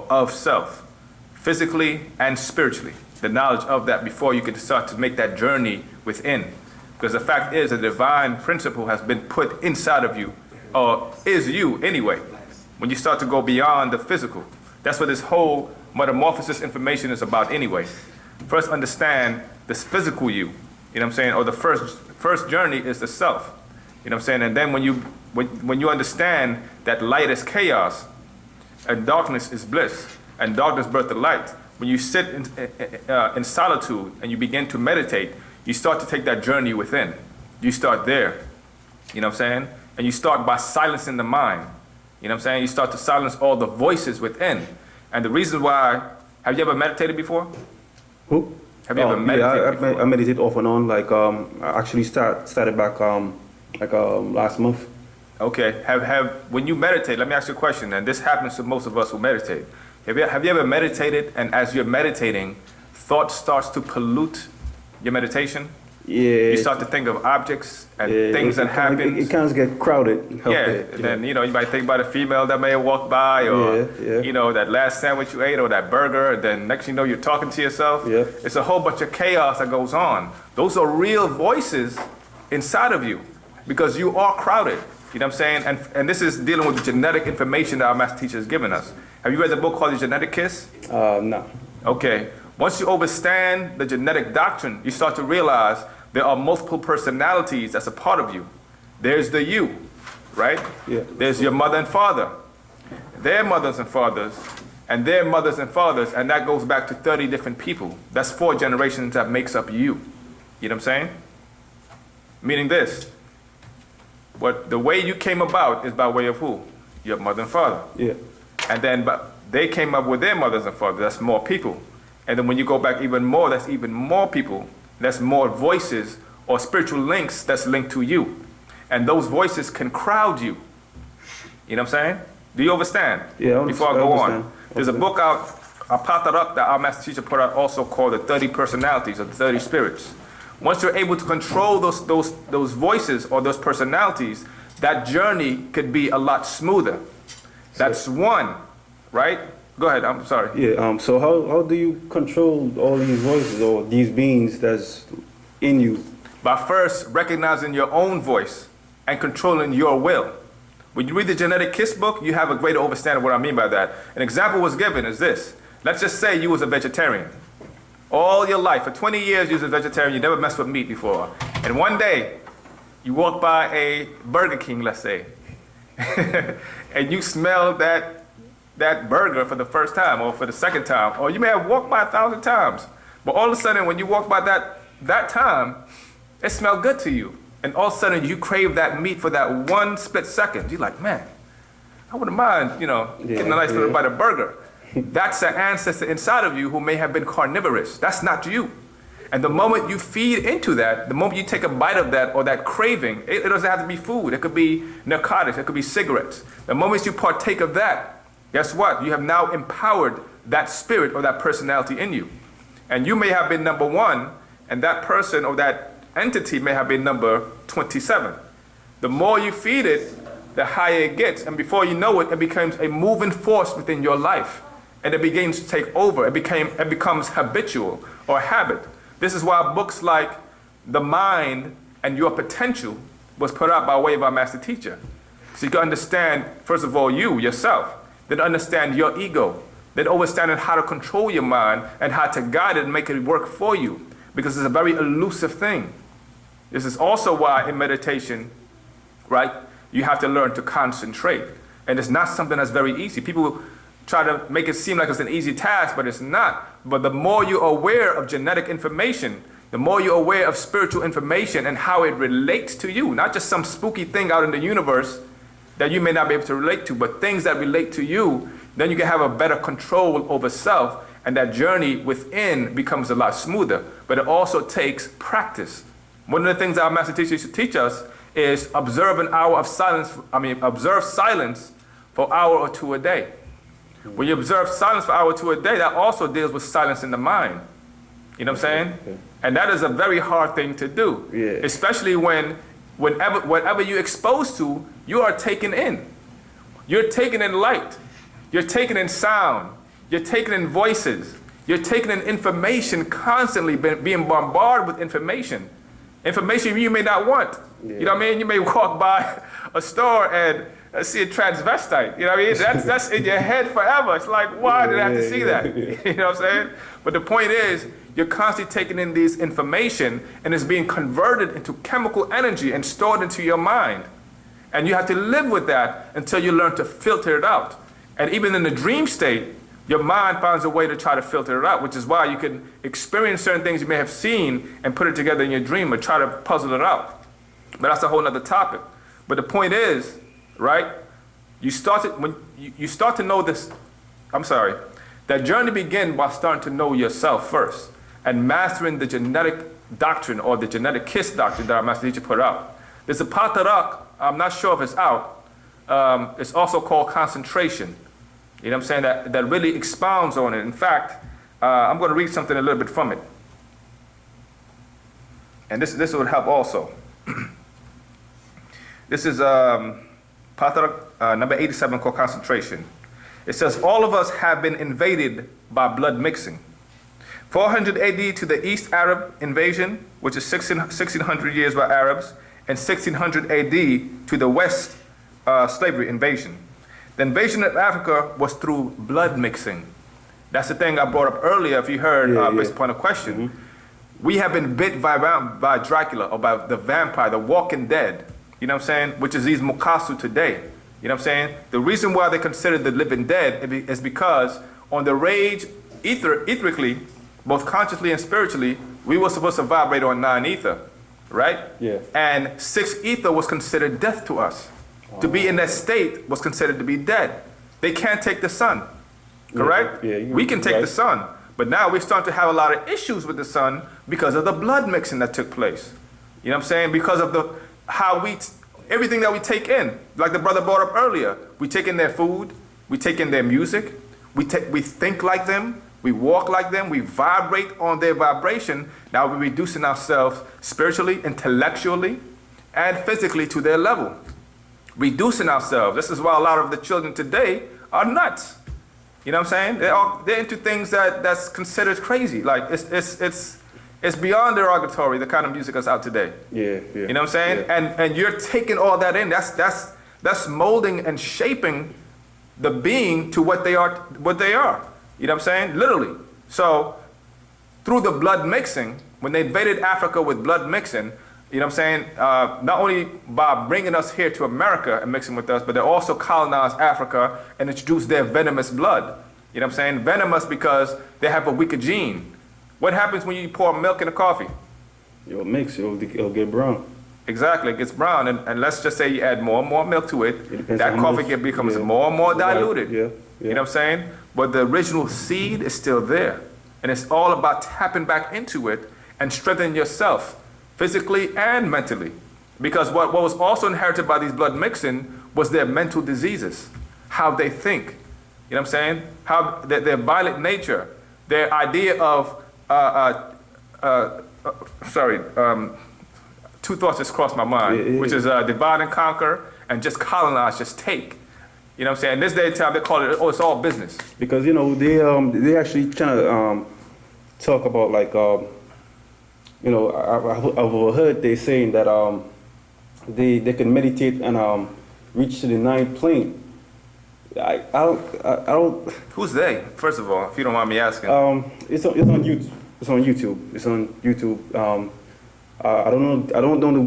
or of self, physically and spiritually. The knowledge of that before you can start to make that journey within. Because the fact is, a divine principle has been put inside of you, or is you anyway, when you start to go beyond the physical. That's what this whole metamorphosis information is about anyway. First understand this physical you know what I'm saying, or the first journey is the self, you know what I'm saying, and then when you understand that light is chaos, and darkness is bliss, and darkness birth the light, when you sit in solitude and you begin to meditate, you start to take that journey within. You start there, you know what I'm saying, and you start by silencing the mind, you know what I'm saying, you start to silence all the voices within. And the reason why, have you ever meditated before? Who? Have you ever meditated before? I meditate off and on, like I actually started back last month. Okay, when you meditate, let me ask you a question, and this happens to most of us who meditate. Have you ever meditated, and as you're meditating, thought starts to pollute your meditation? Yeah. You start to think of objects and things that happen. It kind of get crowded. Yeah, and then you might think about a female that may have walked by, or that last sandwich you ate, or that burger, and then next you know you're talking to yourself. Yeah. It's a whole bunch of chaos that goes on. Those are real voices inside of you, because you are crowded. You know what I'm saying? And this is dealing with the genetic information that our master teacher has given us. Have you read the book called The Genetic Kiss? No. Okay. Once you understand the genetic doctrine, you start to realize there are multiple personalities that's a part of you. There's the you, right? Yeah. There's your mother and father, their mothers and fathers, and their mothers and fathers, and that goes back to 30 different people. That's 4 generations that makes up you. You know what I'm saying? Meaning this. But the way you came about is by way of who? Your mother and father. Yeah. And then they came up with their mothers and fathers. That's more people. And then when you go back even more, that's even more people. That's more voices or spiritual links that's linked to you. And those voices can crowd you. You know what I'm saying? Do you understand? Yeah, Before I go on. There's a book out, I popped it up, that our master teacher put out, also called The 30 Personalities, or the 30 Spirits. Once you're able to control those voices or those personalities, that journey could be a lot smoother. That's one, right? Go ahead, I'm sorry. Yeah, so how do you control all these voices or these beings that's in you? By first recognizing your own voice and controlling your will. When you read the Genetic Kiss book, you have a greater understanding of what I mean by that. An example was given is this. Let's just say you was a vegetarian. All your life, for 20 years you was a vegetarian, you never messed with meat before. And one day, you walk by a Burger King, let's say, and you smell that burger for the first time or for the second time, or you may have walked by 1,000 times. But all of a sudden, when you walk by that time, it smelled good to you. And all of a sudden, you crave that meat for that one split second. You're like, man, I wouldn't mind, getting a nice little bite of burger. That's an ancestor inside of you who may have been carnivorous. That's not you. And the moment you feed into that, the moment you take a bite of that or that craving, it doesn't have to be food. It could be narcotics. It could be cigarettes. The moment you partake of that, guess what? You have now empowered that spirit or that personality in you. And you may have been number 1, and that person or that entity may have been number 27. The more you feed it, the higher it gets. And before you know it, it becomes a moving force within your life. And it begins to take over. It becomes habitual or habit. This is why books like The Mind and Your Potential was put out by way of our master teacher. So you can understand, first of all, yourself. Then understand your ego. Then understanding how to control your mind and how to guide it and make it work for you. Because it's a very elusive thing. This is also why in meditation, right, you have to learn to concentrate. And it's not something that's very easy. People try to make it seem like it's an easy task, but it's not. But the more you're aware of genetic information, the more you're aware of spiritual information and how it relates to you, not just some spooky thing out in the universe that you may not be able to relate to, but things that relate to you, then you can have a better control over self, and that journey within becomes a lot smoother. But it also takes practice. One of the things our master teacher used to teach us is observe silence for an hour or 2 a day. When you observe silence for an hour or 2 a day, that also deals with silence in the mind. You know what I'm saying? Okay. And that is a very hard thing to do. Yeah. Especially whatever you're exposed to, you are taking in. You're taking in light. You're taking in sound. You're taking in voices. You're taking in information constantly, being bombarded with information. Information you may not want. Yeah. You know what I mean? You may walk by a store and see a transvestite. You know what I mean? That's in your head forever. It's like, why did I have to see that? You know what I'm saying? But the point is, you're constantly taking in this information and it's being converted into chemical energy and stored into your mind. And you have to live with that until you learn to filter it out. And even in the dream state, your mind finds a way to try to filter it out, which is why you can experience certain things you may have seen and put it together in your dream or try to puzzle it out. But that's a whole other topic. But the point is, right, you start to know this, that journey begins by starting to know yourself first and mastering the genetic doctrine or the genetic kiss doctrine that our master teacher put out. There's a Pt.2, I'm not sure if it's out. It's also called concentration. You know what I'm saying? That really expounds on it. In fact, I'm going to read something a little bit from it. And this would help also. This is Pt.2, number 87, called concentration. It says, all of us have been invaded by blood mixing. 400 AD to the East Arab invasion, which is 1600 years by Arabs, and 1600 AD to the West slavery invasion. The invasion of Africa was through blood mixing. That's the thing I brought up earlier, if you heard, based upon a question. Mm-hmm. We have been bit by Dracula, or by the vampire, the walking dead, you know what I'm saying, which is these Mukasu today. You know what I'm saying? The reason why they consider the living dead is because on the rage, etherically, both consciously and spiritually, we were supposed to vibrate on 9 ether, right? Yeah. And 6 ether was considered death to us. Wow. To be in that state was considered to be dead. They can't take the sun, correct? Yeah, we can take the sun, but now we're starting to have a lot of issues with the sun because of the blood mixing that took place. You know what I'm saying? Because of everything that we take in, like the brother brought up earlier. We take in their food, we take in their music, we think like them, we walk like them, we vibrate on their vibration. Now we're reducing ourselves spiritually, intellectually, and physically to their level. Reducing ourselves. This is why a lot of the children today are nuts. You know what I'm saying? They're into things that's considered crazy. Like it's beyond derogatory, the kind of music that's out today. Yeah. You know what I'm saying? Yeah. And you're taking all that in. That's molding and shaping the being to what they are. You know what I'm saying? Literally. So through the blood mixing, when they invaded Africa with blood mixing, you know what I'm saying? Not only by bringing us here to America and mixing with us, but they also colonized Africa and introduced their venomous blood. You know what I'm saying? Venomous because they have a weaker gene. What happens when you pour milk in a coffee? It'll mix, it'll get brown. Exactly, it gets brown, and let's just say you add more and more milk to it, that coffee becomes more and more diluted. Yeah. You know what I'm saying? But the original seed is still there. And it's all about tapping back into it and strengthening yourself, physically and mentally. Because what was also inherited by these blood mixing was their mental diseases, how they think. You know what I'm saying? How their violent nature, their idea of, two thoughts just crossed my mind, which is divide and conquer and just colonize, just take. You know what I'm saying? This day and time, they call it, it's all business. Because, you know, they actually trying to talk about, like, you know, I've overheard they saying that they can meditate and reach to the 9th plane. I don't. Who's they? First of all, if you don't mind me asking. It's on YouTube. It's on YouTube. I don't know the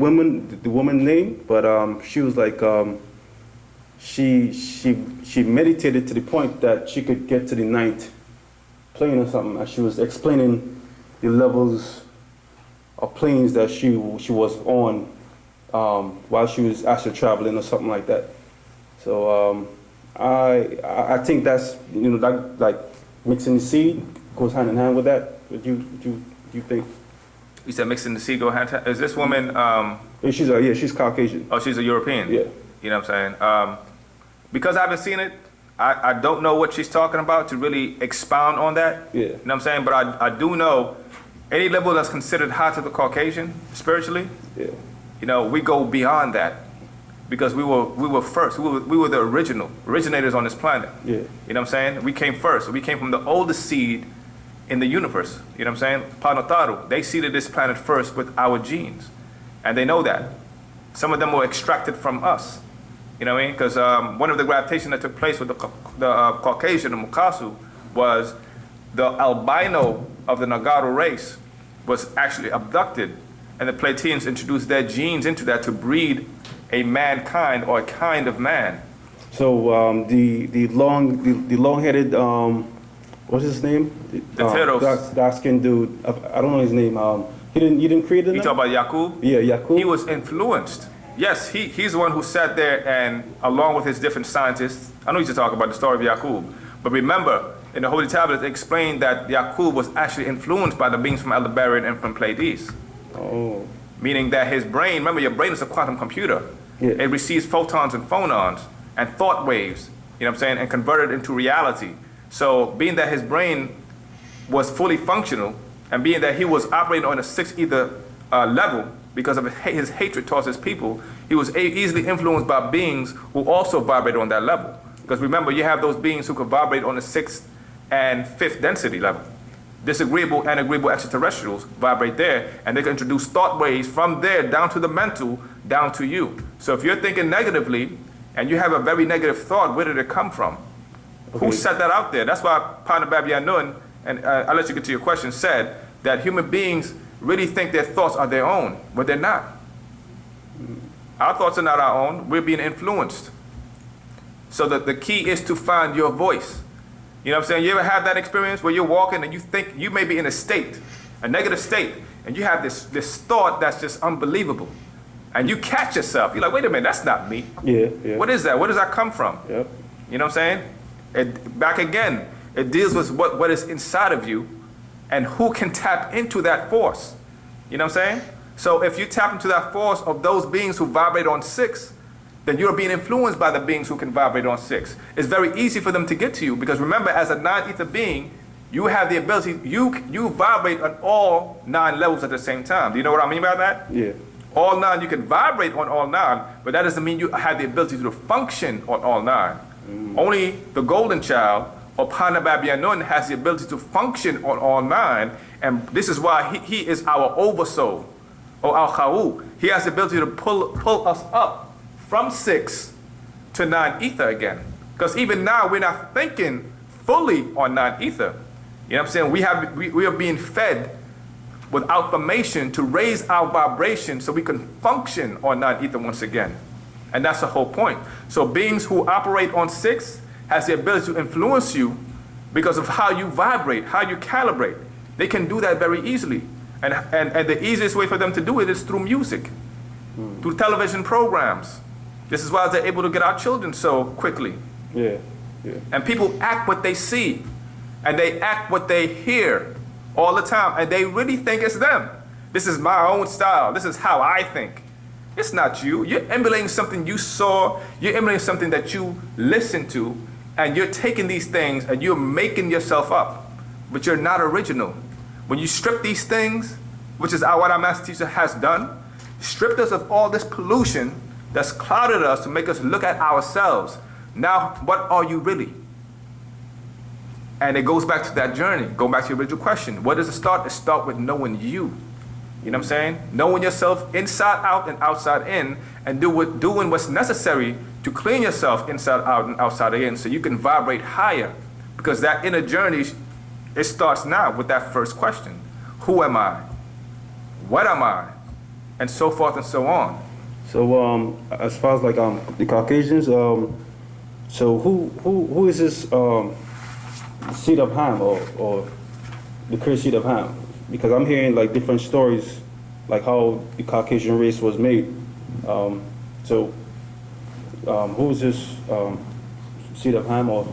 woman's name, but she was like she meditated to the point that she could get to the 9th plane or something. And she was explaining the levels of planes that she was on while she was astral traveling or something like that. So I think that's, you know, that, like, mixing the seed goes hand in hand with that. What do you think? You said mixing the seed go hand in hand. Is this woman? She's Caucasian. Oh, she's a European. Yeah. You know what I'm saying? Because I haven't seen it, I don't know what she's talking about to really expound on that. Yeah. You know what I'm saying? But I do know any level that's considered high to the Caucasian spiritually. Yeah. You know, we go beyond that. because we were first. We were the originators on this planet. Yeah. You know what I'm saying? We came first. We came from the oldest seed in the universe. You know what I'm saying? Pt.2. They seeded this planet first with our genes, and they know that. Some of them were extracted from us. You know what I mean? Because one of the gravitation that took place with the Caucasian, the Mukasu, was the albino of the Nagaru race was actually abducted, and the Platinians introduced their genes into that to breed a mankind or a kind of man. So the long-headed what's his name? The Teros. Dark-skinned dude. I don't know his name. You didn't create it. You talk about Yakub? Yeah, Yakub. He was influenced. Yes, he's the one who sat there and, along with his different scientists, I know you should talk about the story of Yakub, but remember, in the Holy Tablets, it explained that Yakub was actually influenced by the beings from Aldebaran and from Pleiades. Oh. Meaning that his brain, remember your brain is a quantum computer. Yeah. It receives photons and phonons and thought waves, you know what I'm saying, and converted into reality. So being that his brain was fully functional, and being that he was operating on a sixth ether level, because of his hatred towards his people, he was easily influenced by beings who also vibrated on that level. Because remember, you have those beings who could vibrate on the 6th and 5th density level. Disagreeable and agreeable extraterrestrials vibrate there, and they can introduce thought waves from there down to the mental, down to you. So if you're thinking negatively, and you have a very negative thought, where did it come from? Okay. Who set that out there? That's why Panababianun, and I'll let you get to your question, said that human beings really think their thoughts are their own, but they're not. Our thoughts are not our own. We're being influenced. So the key is to find your voice. You know what I'm saying? You ever have that experience where you're walking and you think you may be in a state, a negative state, and you have this thought that's just unbelievable. And you catch yourself. You're like, wait a minute, that's not me. Yeah. What is that? Where does that come from? Yep. You know what I'm saying? Back again, it deals with what is inside of you and who can tap into that force. You know what I'm saying? So if you tap into that force of those beings who vibrate on 6, then you're being influenced by the beings who can vibrate on 6. It's very easy for them to get to you, because remember, as a non-ether being, you have the ability, you vibrate on all 9 levels at the same time. Do you know what I mean by that? Yeah. All 9, you can vibrate on all 9, but that doesn't mean you have the ability to function on all 9. Only the golden child, or Panababianun, has the ability to function on all 9, and this is why he is our oversoul, or al-Khawu. He has the ability to pull us up from 6 to 9 ether again. Because even now, we're not thinking fully on 9 ether. You know what I'm saying? We are being fed with information to raise our vibration so we can function on 9 ether once again. And that's the whole point. So beings who operate on 6 has the ability to influence you because of how you vibrate, how you calibrate. They can do that very easily. And the easiest way for them to do it is through music, through television programs. This is why they're able to get our children so quickly. Yeah. And people act what they see, and they act what they hear all the time, and they really think it's them. This is my own style. This is how I think. It's not you. You're emulating something you saw. You're emulating something that you listened to, and you're taking these things and you're making yourself up, but you're not original. When you strip these things, which is what our master teacher has done, stripped us of all this pollution that's clouded us to make us look at ourselves. Now, what are you really? And it goes back to that journey. Go back to your original question. What does it start? It starts with knowing you. You know what I'm saying? Knowing yourself inside out and outside in, and doing what's necessary to clean yourself inside out and outside in, so you can vibrate higher. Because that inner journey, it starts now with that first question. Who am I? What am I? And so forth and so on. So as far as like the Caucasians, so who is this seed of Ham or the cursed seed of Ham? Because I'm hearing like different stories, like how the Caucasian race was made. So who is this seed of Ham or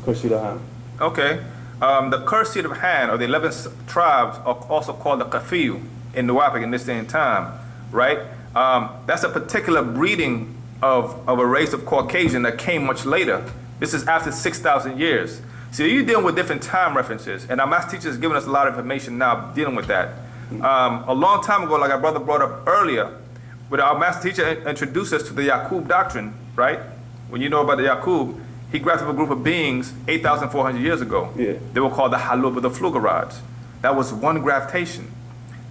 cursed seed of Ham? Okay. The cursed seed of Ham, or the 11 tribes, are also called the Kafiyu in Wu-nuwaup in this day and time, right? That's a particular breeding of a race of Caucasian that came much later. This is after 6,000 years. So you're dealing with different time references, and our master teacher is giving us a lot of information now dealing with that. A long time ago, like our brother brought up earlier, when our master teacher introduced us to the Yaqub doctrine, right? When you know about the Yaqub, he grafted a group of beings 8,400 years ago. Yeah. They were called the Halub or the Flugerods. That was one graftation.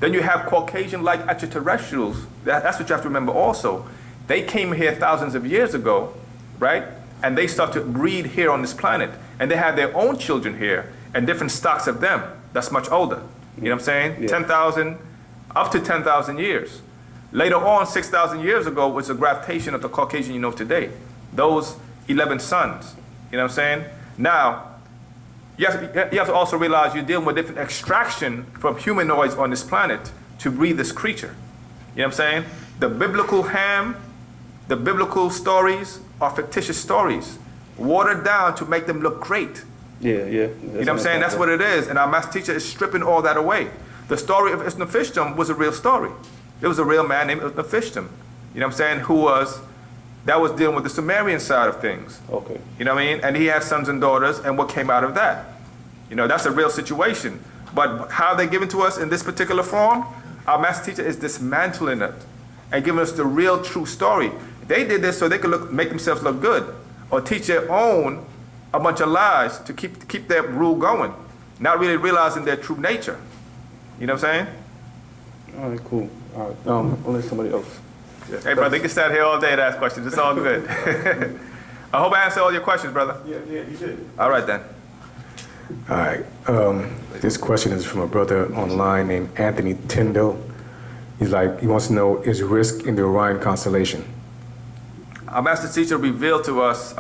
Then you have Caucasian-like extraterrestrials. That's what you have to remember also. They came here thousands of years ago, right? And they start to breed here on this planet. And they have their own children here and different stocks of them that's much older. You know what I'm saying? Yeah. 10,000, up to 10,000 years. Later on, 6,000 years ago, was a graftation of the Caucasian you know today. Those 11 sons. You know what I'm saying? Now, you have to also realize you're dealing with different extraction from humanoids on this planet to breed this creature. You know what I'm saying? The biblical Ham, the biblical stories are fictitious stories, watered down to make them look great. Yeah. You know what I'm saying? That's what it is. And our master teacher is stripping all that away. The story of Utnapishtim was a real story. There was a real man named Utnapishtim. You know what I'm saying? That was dealing with the Sumerian side of things. Okay. You know what I mean? And he had sons and daughters, and what came out of that? You know, that's a real situation. But how they given to us in this particular form, our master teacher is dismantling it and giving us the real true story. They did this so they could make themselves look good, or teach their own a bunch of lies to keep their rule going, not really realizing their true nature. You know what I'm saying? All right, cool. All right. I'll let somebody else. Hey, brother, you can stand here all day and ask questions. It's all good. I hope I answered all your questions, brother. Yeah, you did. All right, then. All right. This question is from a brother online named Anthony Tyndall. He wants to know, is risk in the Orion constellation? Our master teacher revealed to us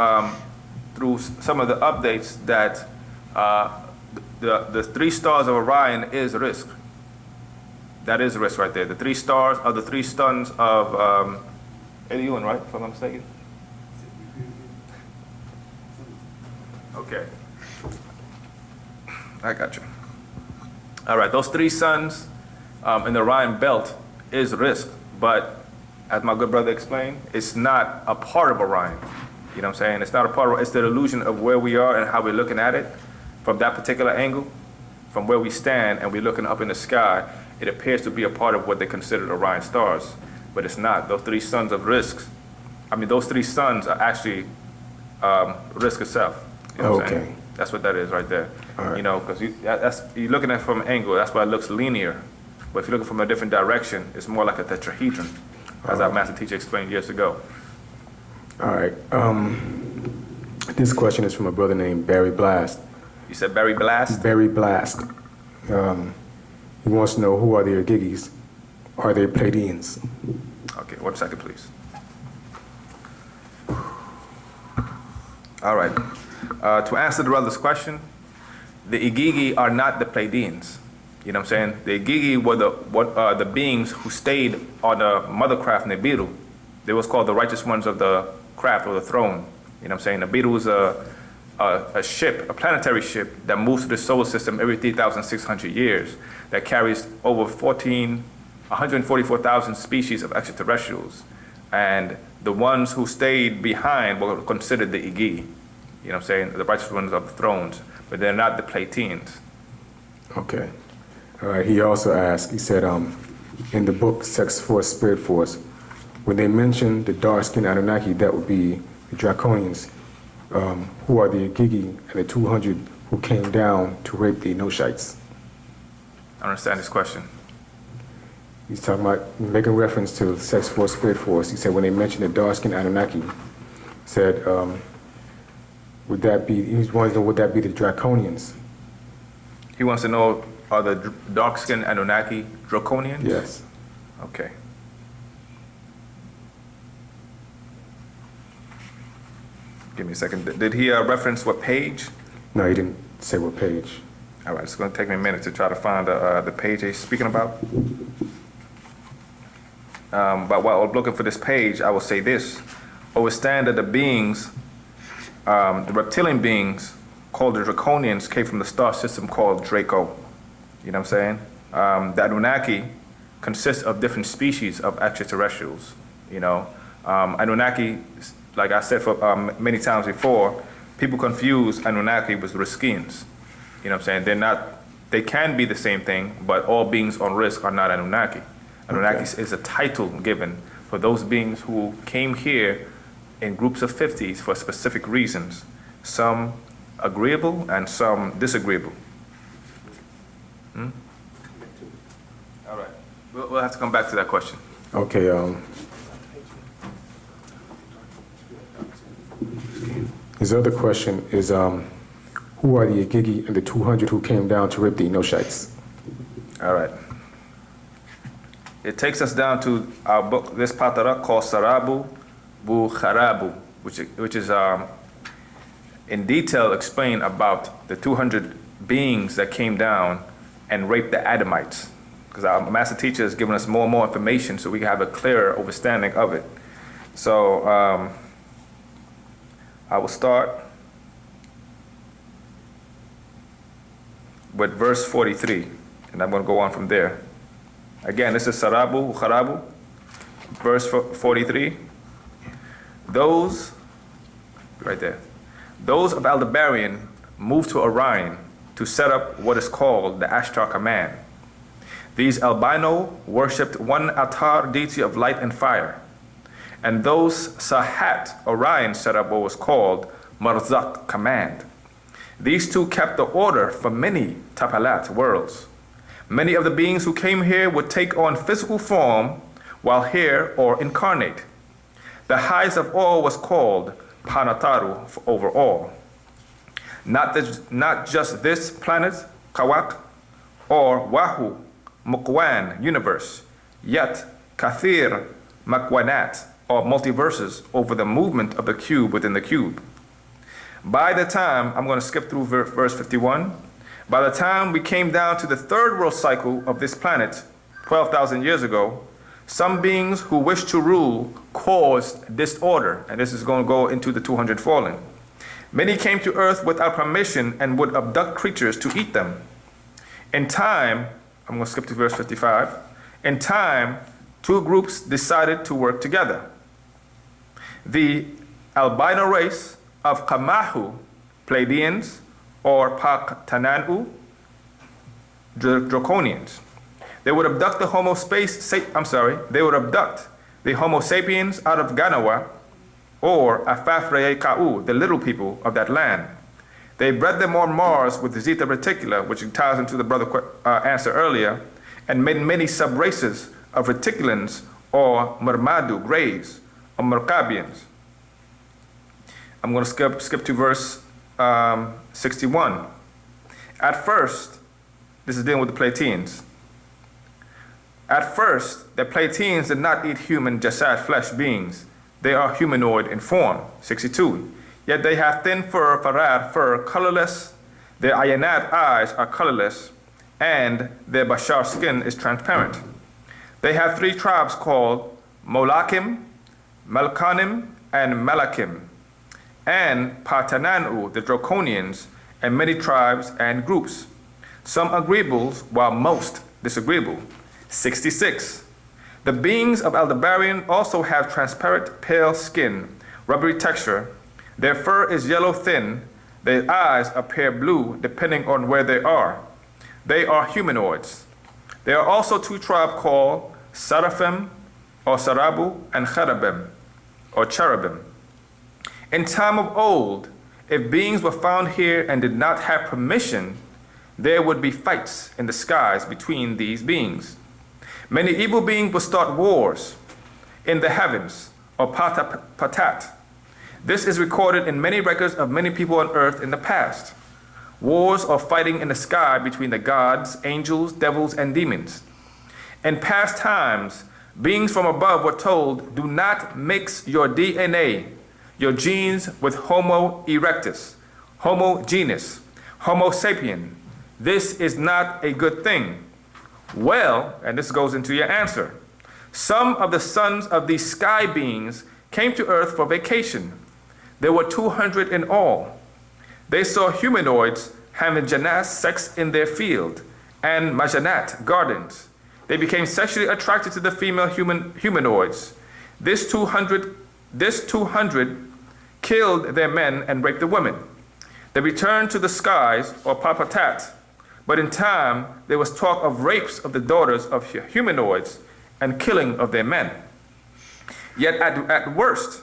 through some of the updates that the 3 stars of Orion is risk. That is risk right there. The 3 stars are the 3 sons of Eliun, right? If I'm not mistaken. Okay. I got you. All right, those 3 sons in the Orion belt is risk, but as my good brother explained, it's not a part of Orion. You know what I'm saying? It's not a part of, it's the illusion of where we are and how we're looking at it from that particular angle, from where we stand and we're looking up in the sky. It appears to be a part of what they consider Orion stars, but it's not. Those 3 sons of risks, those 3 sons are actually risk itself. You know what I'm saying? That's what that is right there. Right. You know, because you're looking at it from an angle, that's why it looks linear. But if you're looking from a different direction, it's more like a tetrahedron, as our master teacher explained years ago. All right. This question is from a brother named Barry Blast. You said Barry Blast? Barry Blast. He wants to know, who are the Igigis? Are they Pleiadians? Okay, 1 second, please. All right. To answer the brother's question, the Igigi are not the Pleiadians. You know what I'm saying? The Igigi were the beings who stayed on the mother craft Nibiru. They was called the righteous ones of the craft or the throne. You know what I'm saying? Nibiru is a ship, a planetary ship that moves through the solar system every 3,600 years that carries over 144,000 species of extraterrestrials. And the ones who stayed behind were considered the Igigi. You know what I'm saying? The righteous ones of the thrones, but they're not the Pleiadians. Okay. All right. He also asked, he said, in the book Sex Force, Spirit Force, when they mention the dark-skinned Anunnaki, that would be the Draconians, who are the Igigi and the 200 who came down to rape the Enoshites? I don't understand this question. He's talking about making reference to Sex Force, Spirit Force. He said when they mentioned the dark-skinned Anunnaki, said, would that be, he wants to know, would that be the Draconians? He wants to know, are the dark-skinned Anunnaki Draconians? Yes. Okay. Give me a second. Did he reference what page? No, he didn't say what page. All right, it's going to take me a minute to try to find the page he's speaking about. But while I'm looking for this page, I will say this. Understand that the beings, the reptilian beings called the Draconians came from the star system called Draco. You know what I'm saying? The Anunnaki consists of different species of extraterrestrials. You know, Anunnaki, like I said many times before, people confuse Anunnaki with Riskians. You know what I'm saying? They're not, they can be the same thing, but all beings on risk are not Anunnaki. Anunnaki is a title given for those beings who came here in groups of 50s for specific reasons, some agreeable and some disagreeable. All right. We'll have to come back to that question. Okay, his other question is, who are the Agigi and the 200 who came down to rip the Enoshites? All right. It takes us down to our book, this patara called Sarabu Bu Kharabu, which is in detail explain about the 200 beings that came down and raped the Adamites. Because our master teacher has given us more and more information so we can have a clearer understanding of it. So I will start with verse 43, and I'm going to go on from there. Again, this is Sarabu, Kharabu, verse 43. Those, right there, those of Aldebaran moved to Orion to set up what is called the Ashtar Command. These albino worshipped one Atar deity of light and fire, and those Sahat, Orion, set up what was called Marzak Command. These two kept the order for many Tapalat worlds. Many of the beings who came here would take on physical form while here or incarnate. The highest of all was called Panataru over all. Not just this planet, Kawak, or Wahu, Mukwan, universe, yet Kathir, Makwanat, or multiverses over the movement of the cube within the cube. By the time, I'm going to skip through verse 51, by the time we came down to the third world cycle of this planet, 12,000 years ago, some beings who wished to rule caused disorder, and this is going to go into the 200 fallen. Many came to earth without permission and would abduct creatures to eat them. In time, I'm going to skip to verse 55. In time, two groups decided to work together. The albino race of Kamahu, Pleiadians, or Paktananu, Draconians. They would abduct the they would abduct the Homo sapiens out of Ganawa, or Afafrei Ka'u, the little people of that land. They bred them on Mars with the Zeta Reticula, which ties into the brother answer earlier, and made many sub-races of Reticulans or Murmadu, Greys, or Mercabians. I'm going to skip to verse 61. At first, this is dealing with the Pleiadians. At first, the Pleiadians did not eat human jasad flesh beings. They are humanoid in form, 62. Yet they have thin fur, farad fur, colorless. Their ayanat eyes are colorless, and their bashar skin is transparent. They have three tribes called Molakim, Melkanim, and Malakim, and Patananu, the Draconians, and many tribes and groups. Some agreeables, while most disagreeable. 66. The beings of Aldebaran also have transparent, pale skin, rubbery texture. Their fur is yellow thin. Their eyes appear blue depending on where they are. They are humanoids. There are also two tribes called Seraphim, or Sarabu, and Cherubim, or Cherubim. In time of old, if beings were found here and did not have permission, there would be fights in the skies between these beings. Many evil beings would start wars in the heavens, or patat. This is recorded in many records of many people on earth in the past. Wars or fighting in the sky between the gods, angels, devils, and demons. In past times, beings from above were told, do not mix your DNA, your genes, with Homo erectus, Homo genus, Homo sapien. This is not a good thing. Well, and this goes into your answer. Some of the sons of these sky beings came to earth for vacation. There were 200 in all. They saw humanoids having Jannas sex in their field and Majanat gardens. They became sexually attracted to the female humanoids. This 200 killed their men and raped the women. They returned to the skies, or Papatat, but in time there was talk of rapes of the daughters of humanoids and killing of their men. Yet at worst,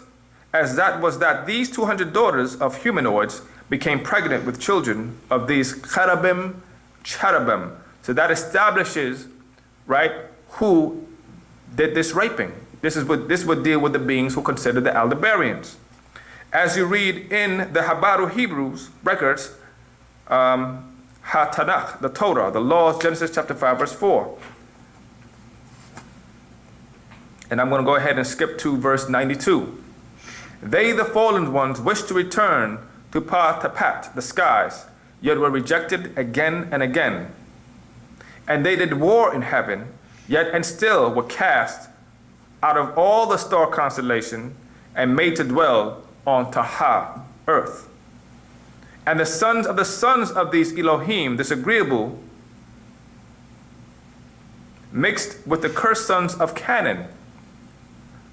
as that was that these 200 daughters of humanoids became pregnant with children of these cherubim. So that establishes, right, who did this raping. This would deal with the beings who consider the Aldebarans. As you read in the Habaru Hebrews records, HaTanakh, the Torah, the laws, Genesis chapter 5, verse 4. And I'm going to go ahead and skip to verse 92. They, the fallen ones, wished to return to Pt.2, the skies, yet were rejected again and again. And they did war in heaven, yet and still were cast out of all the star constellation and made to dwell on Taha, earth. And the sons of these Elohim, disagreeable, mixed with the cursed sons of Canaan,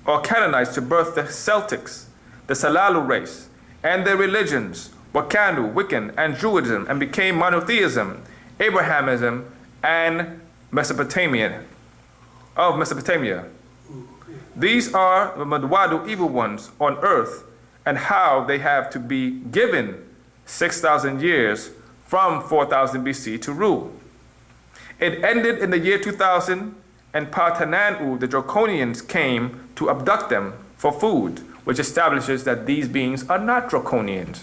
or Canaanites, to birth the Celtics, the Salalu race, and their religions, Wakanu, Wiccan, and Druidism, and became monotheism, Abrahamism, and Mesopotamia. These are the Wu-nuwaup evil ones on earth, and how they have to be given 6,000 years from 4000 BC to rule. It ended in the year 2000, and Pt.2, the Draconians, came to abduct them for food, which establishes that these beings are not Draconians.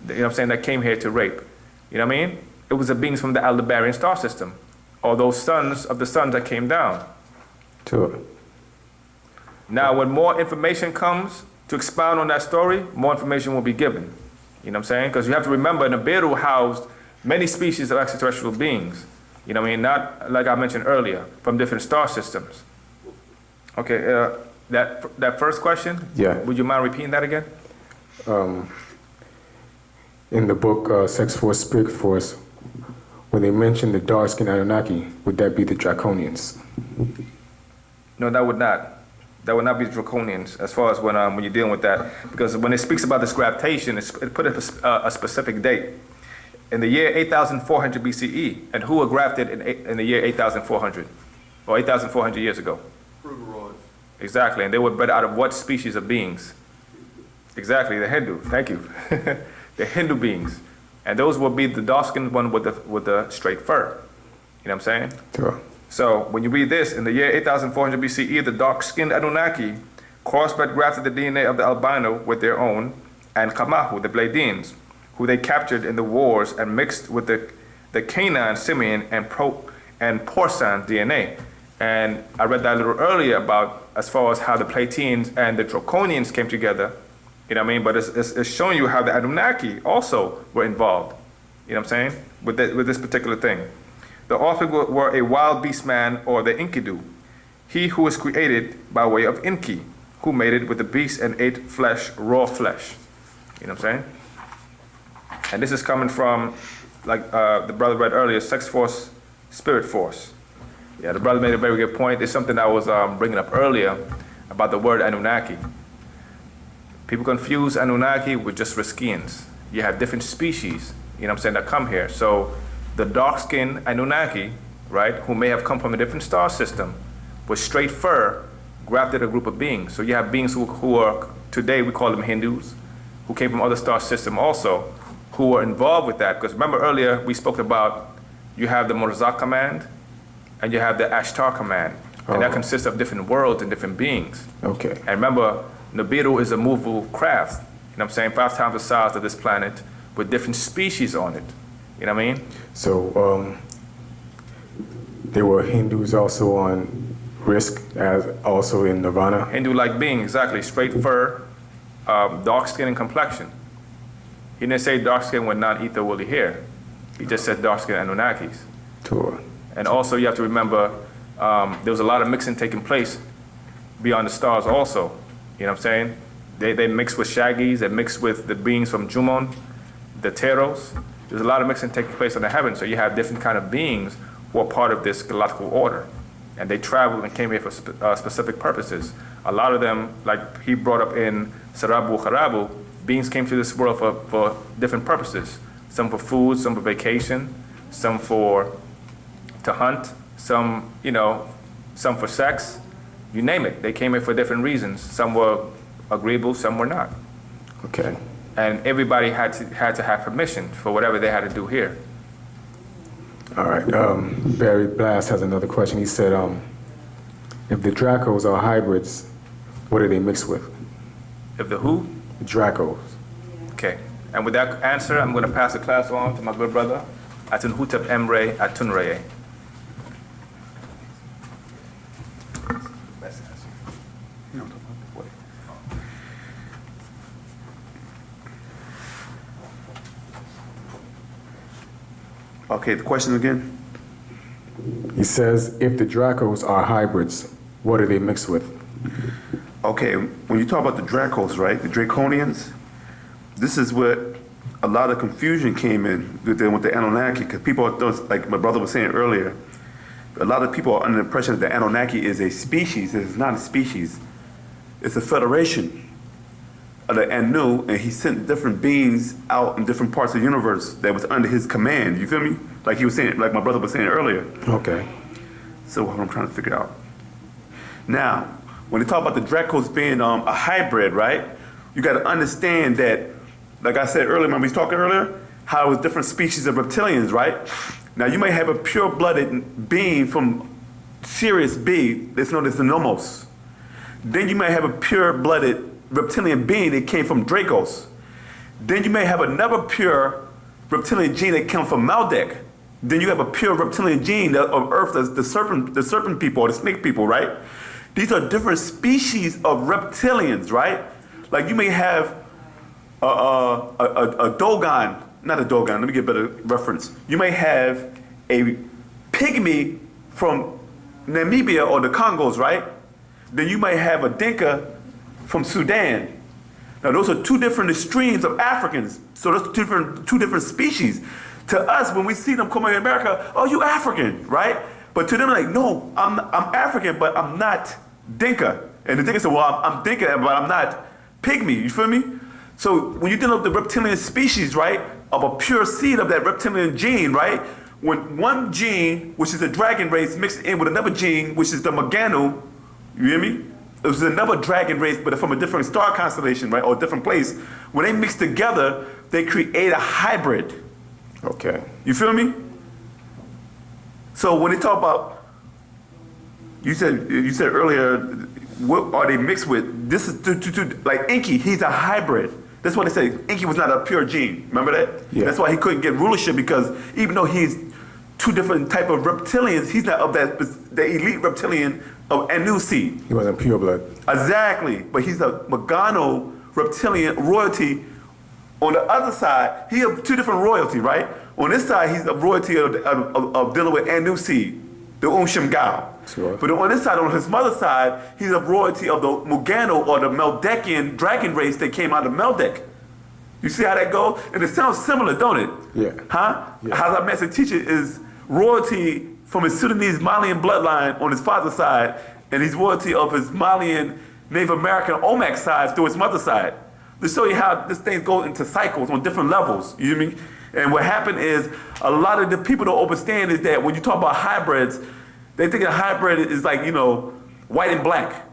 You know what I'm saying? That came here to rape. You know what I mean? It was the beings from the Aldebaran star system, or those sons of the suns that came down. Sure. Now, when more information comes to expound on that story, more information will be given. You know what I'm saying? Because you have to remember, Nibiru housed many species of extraterrestrial beings. You know what I mean? Not, like I mentioned earlier, from different star systems. Okay, that first question? Yeah. Would you mind repeating that again? In the book Sex Force, Spirit Force, when they mention the dark-skinned Anunnaki, would that be the Draconians? No, that would not. That would not be the Draconians as far as when you're dealing with that. Because when it speaks about this graftation, it put a specific date. In the year 8400 BCE, and who were grafted in the year 8400? Or 8400 years ago? Frugoroids. Exactly, and they were bred out of what species of beings? Exactly, the Hindu, thank you. The Hindu beings. And those will be the dark-skinned one with the straight fur. You know what I'm saying? Sure. So when you read this, in the year 8400 BCE, the dark-skinned Anunnaki crossbred grafted the DNA of the albino with their own, and Kamahu, the Pleiadians, who they captured in the wars and mixed with the Canaan, Simian, and Porcine DNA. And I read that a little earlier about as far as how the Pleiadians and the Draconians came together. You know what I mean? But it's showing you how the Anunnaki also were involved. You know what I'm saying? With this particular thing. The offspring were a wild beast man, or the Enkidu. He who was created by way of Enki, who mated with the beast and ate flesh, raw flesh. You know what I'm saying? And this is coming from, like the brother read earlier, Sex Force, Spirit Force. Yeah, the brother made a very good point. It's something I was bringing up earlier about the word Anunnaki. People confuse Anunnaki with just Riskians. You have different species, you know what I'm saying, that come here. So the dark-skinned Anunnaki, right, who may have come from a different star system, with straight fur, grafted a group of beings. So you have beings who are, today we call them Hindus, who came from other star systems also, who were involved with that. Because remember earlier we spoke about, you have the Morzak command, and you have the Ashtar command. And that consists of different worlds and different beings. Okay. And remember, Nibiru is a movable craft, you know what I'm saying, 5 times the size of this planet, with different species on it. You know what I mean? So there were Hindus also on Risk, as also in Nirvana? Hindu-like being, exactly. Straight fur, dark skin and complexion. He didn't say dark skin with non-ether woolly hair. He just said dark skin Anunnakis. Sure. And also you have to remember, there was a lot of mixing taking place beyond the stars also. You know what I'm saying? They mix with Shaggies, they mix with the beings from Jumon, the Teros. There's a lot of mixing taking place on the heavens. So you have different kind of beings who are part of this galactical order. And they traveled and came here for specific purposes. A lot of them, like he brought up in Sarabu Kharabu, beings came to this world for different purposes. Some for food, some for vacation, some to hunt, some, some for sex, You name it. They came here for different reasons. Some were agreeable, some were not. Okay. And everybody had to have permission for whatever they had to do here. All right. Barry Blast has another question. He said, if the Dracos are hybrids, what are they mixed with? If the who? The Dracos. Okay. And with that answer, I'm going to pass the class on to my good brother, Atunhotep Emre Atunreye. Okay, the question again? He says, if the Dracos are hybrids, what are they mixed with? Okay, when you talk about the Dracos, right, the Draconians, this is where a lot of confusion came in with the Anunnaki, because people are, like my brother was saying earlier, a lot of people are under the impression that the Anunnaki is a species. It's not a species. It's a federation of the Anu, and he sent different beings out in different parts of the universe that was under his command. You feel me? Like he was saying, like my brother was saying earlier. Okay. So what I'm trying to figure out. Now, when they talk about the Dracos being a hybrid, right? You got to understand that, like I said earlier, when we was talking earlier, how it was different species of reptilians, right? Now you may have a pure-blooded being from Sirius B that's known as the Nomos. Then you may have a pure-blooded reptilian being that came from Dracos. Then you may have another pure reptilian gene that came from Maldek. Then you have a pure reptilian gene of Earth, the serpent people or the snake people, right? These are different species of reptilians, right? Like you may have a Dogon, not a Dogon, let me get a better reference. You may have a pygmy from Namibia or the Congos, right? Then you may have a Dinka from Sudan. Now those are two different extremes of Africans. So those two different species. To us, when we see them coming to America, oh, you African, right? But to them, like, no, I'm African, but I'm not Dinka. And the Dinka said, well, I'm Dinka, but I'm not pygmy. You feel me? So when you deal with the reptilian species, right, of a pure seed of that reptilian gene, right, when one gene, which is a dragon race, mixed in with another gene, which is the Maganu, you hear me? It was another dragon race, but from a different star constellation, right, or a different place. When they mix together, they create a hybrid. Okay. You feel me? So when they talk about, you said earlier, what are they mixed with? This is like Enki. He's a hybrid. That's what they say. Enki was not a pure gene. Remember that? Yeah. That's why he couldn't get rulership, because even though he's two different type of reptilians, he's not of the elite reptilian of Anu seed. He wasn't pure blood. Exactly. But he's a Magano reptilian royalty. On the other side, he has two different royalty, right? On this side, he's a royalty of dealing with Anu seed, the Shim Gao. Sure. But on this side, on his mother's side, he's a royalty of the Mugano or the Meldekian dragon race that came out of Meldek. You see how that goes? And it sounds similar, don't it? Yeah. Huh? Yeah. How our master teacher is royalty from his Sudanese Malian bloodline on his father's side, and he's royalty of his Malian Native American Omak side through his mother's side. To show you how this thing goes into cycles on different levels. You know what I mean? And what happened is a lot of the people don't understand is that when you talk about hybrids, they think a hybrid is like, you know, white and black.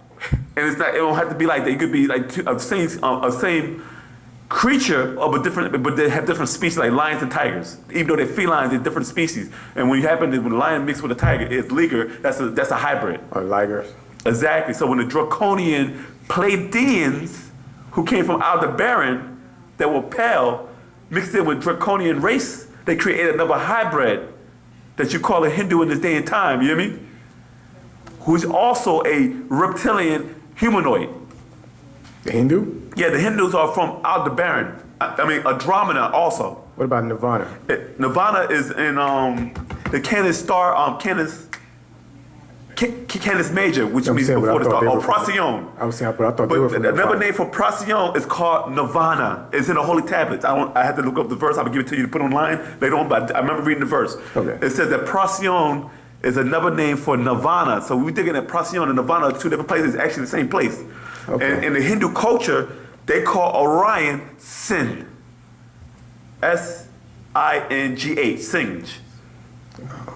And it's not, it don't have to be like that. It could be like a same creature of a different, but they have different species like lions and tigers. Even though they're felines, they're different species. And when you happen to, when a lion mixed with a tiger, it's liger, that's a hybrid. Or ligers. Exactly. So when the draconian Pleiadians, who came from Aldebaran, that were pale, mixed in with draconian race, they created another hybrid that you call a Hindu in this day and time, you hear me? Who's also a reptilian humanoid. The Hindu? Yeah, the Hindus are from Aldebaran. I mean, Andromeda also. What about Nirvana? Nirvana is in the Canis star, Canis Major, which I'm means saying, before the but I thought star, they or were from- Procyon. I was saying, but I thought they But were from another Nirvana. name for Procyon is called Nirvana. It's in the Holy Tablets. I had to look up the verse. I will give it to you to put online later on, but I remember reading the verse. Okay. It says that Procyon is another name for Nirvana. So we're thinking that Procyon and Nirvana are two different places, actually the same place. Okay. And in the Hindu culture, they call Orion Sin. S-I-N-G-H, Singe.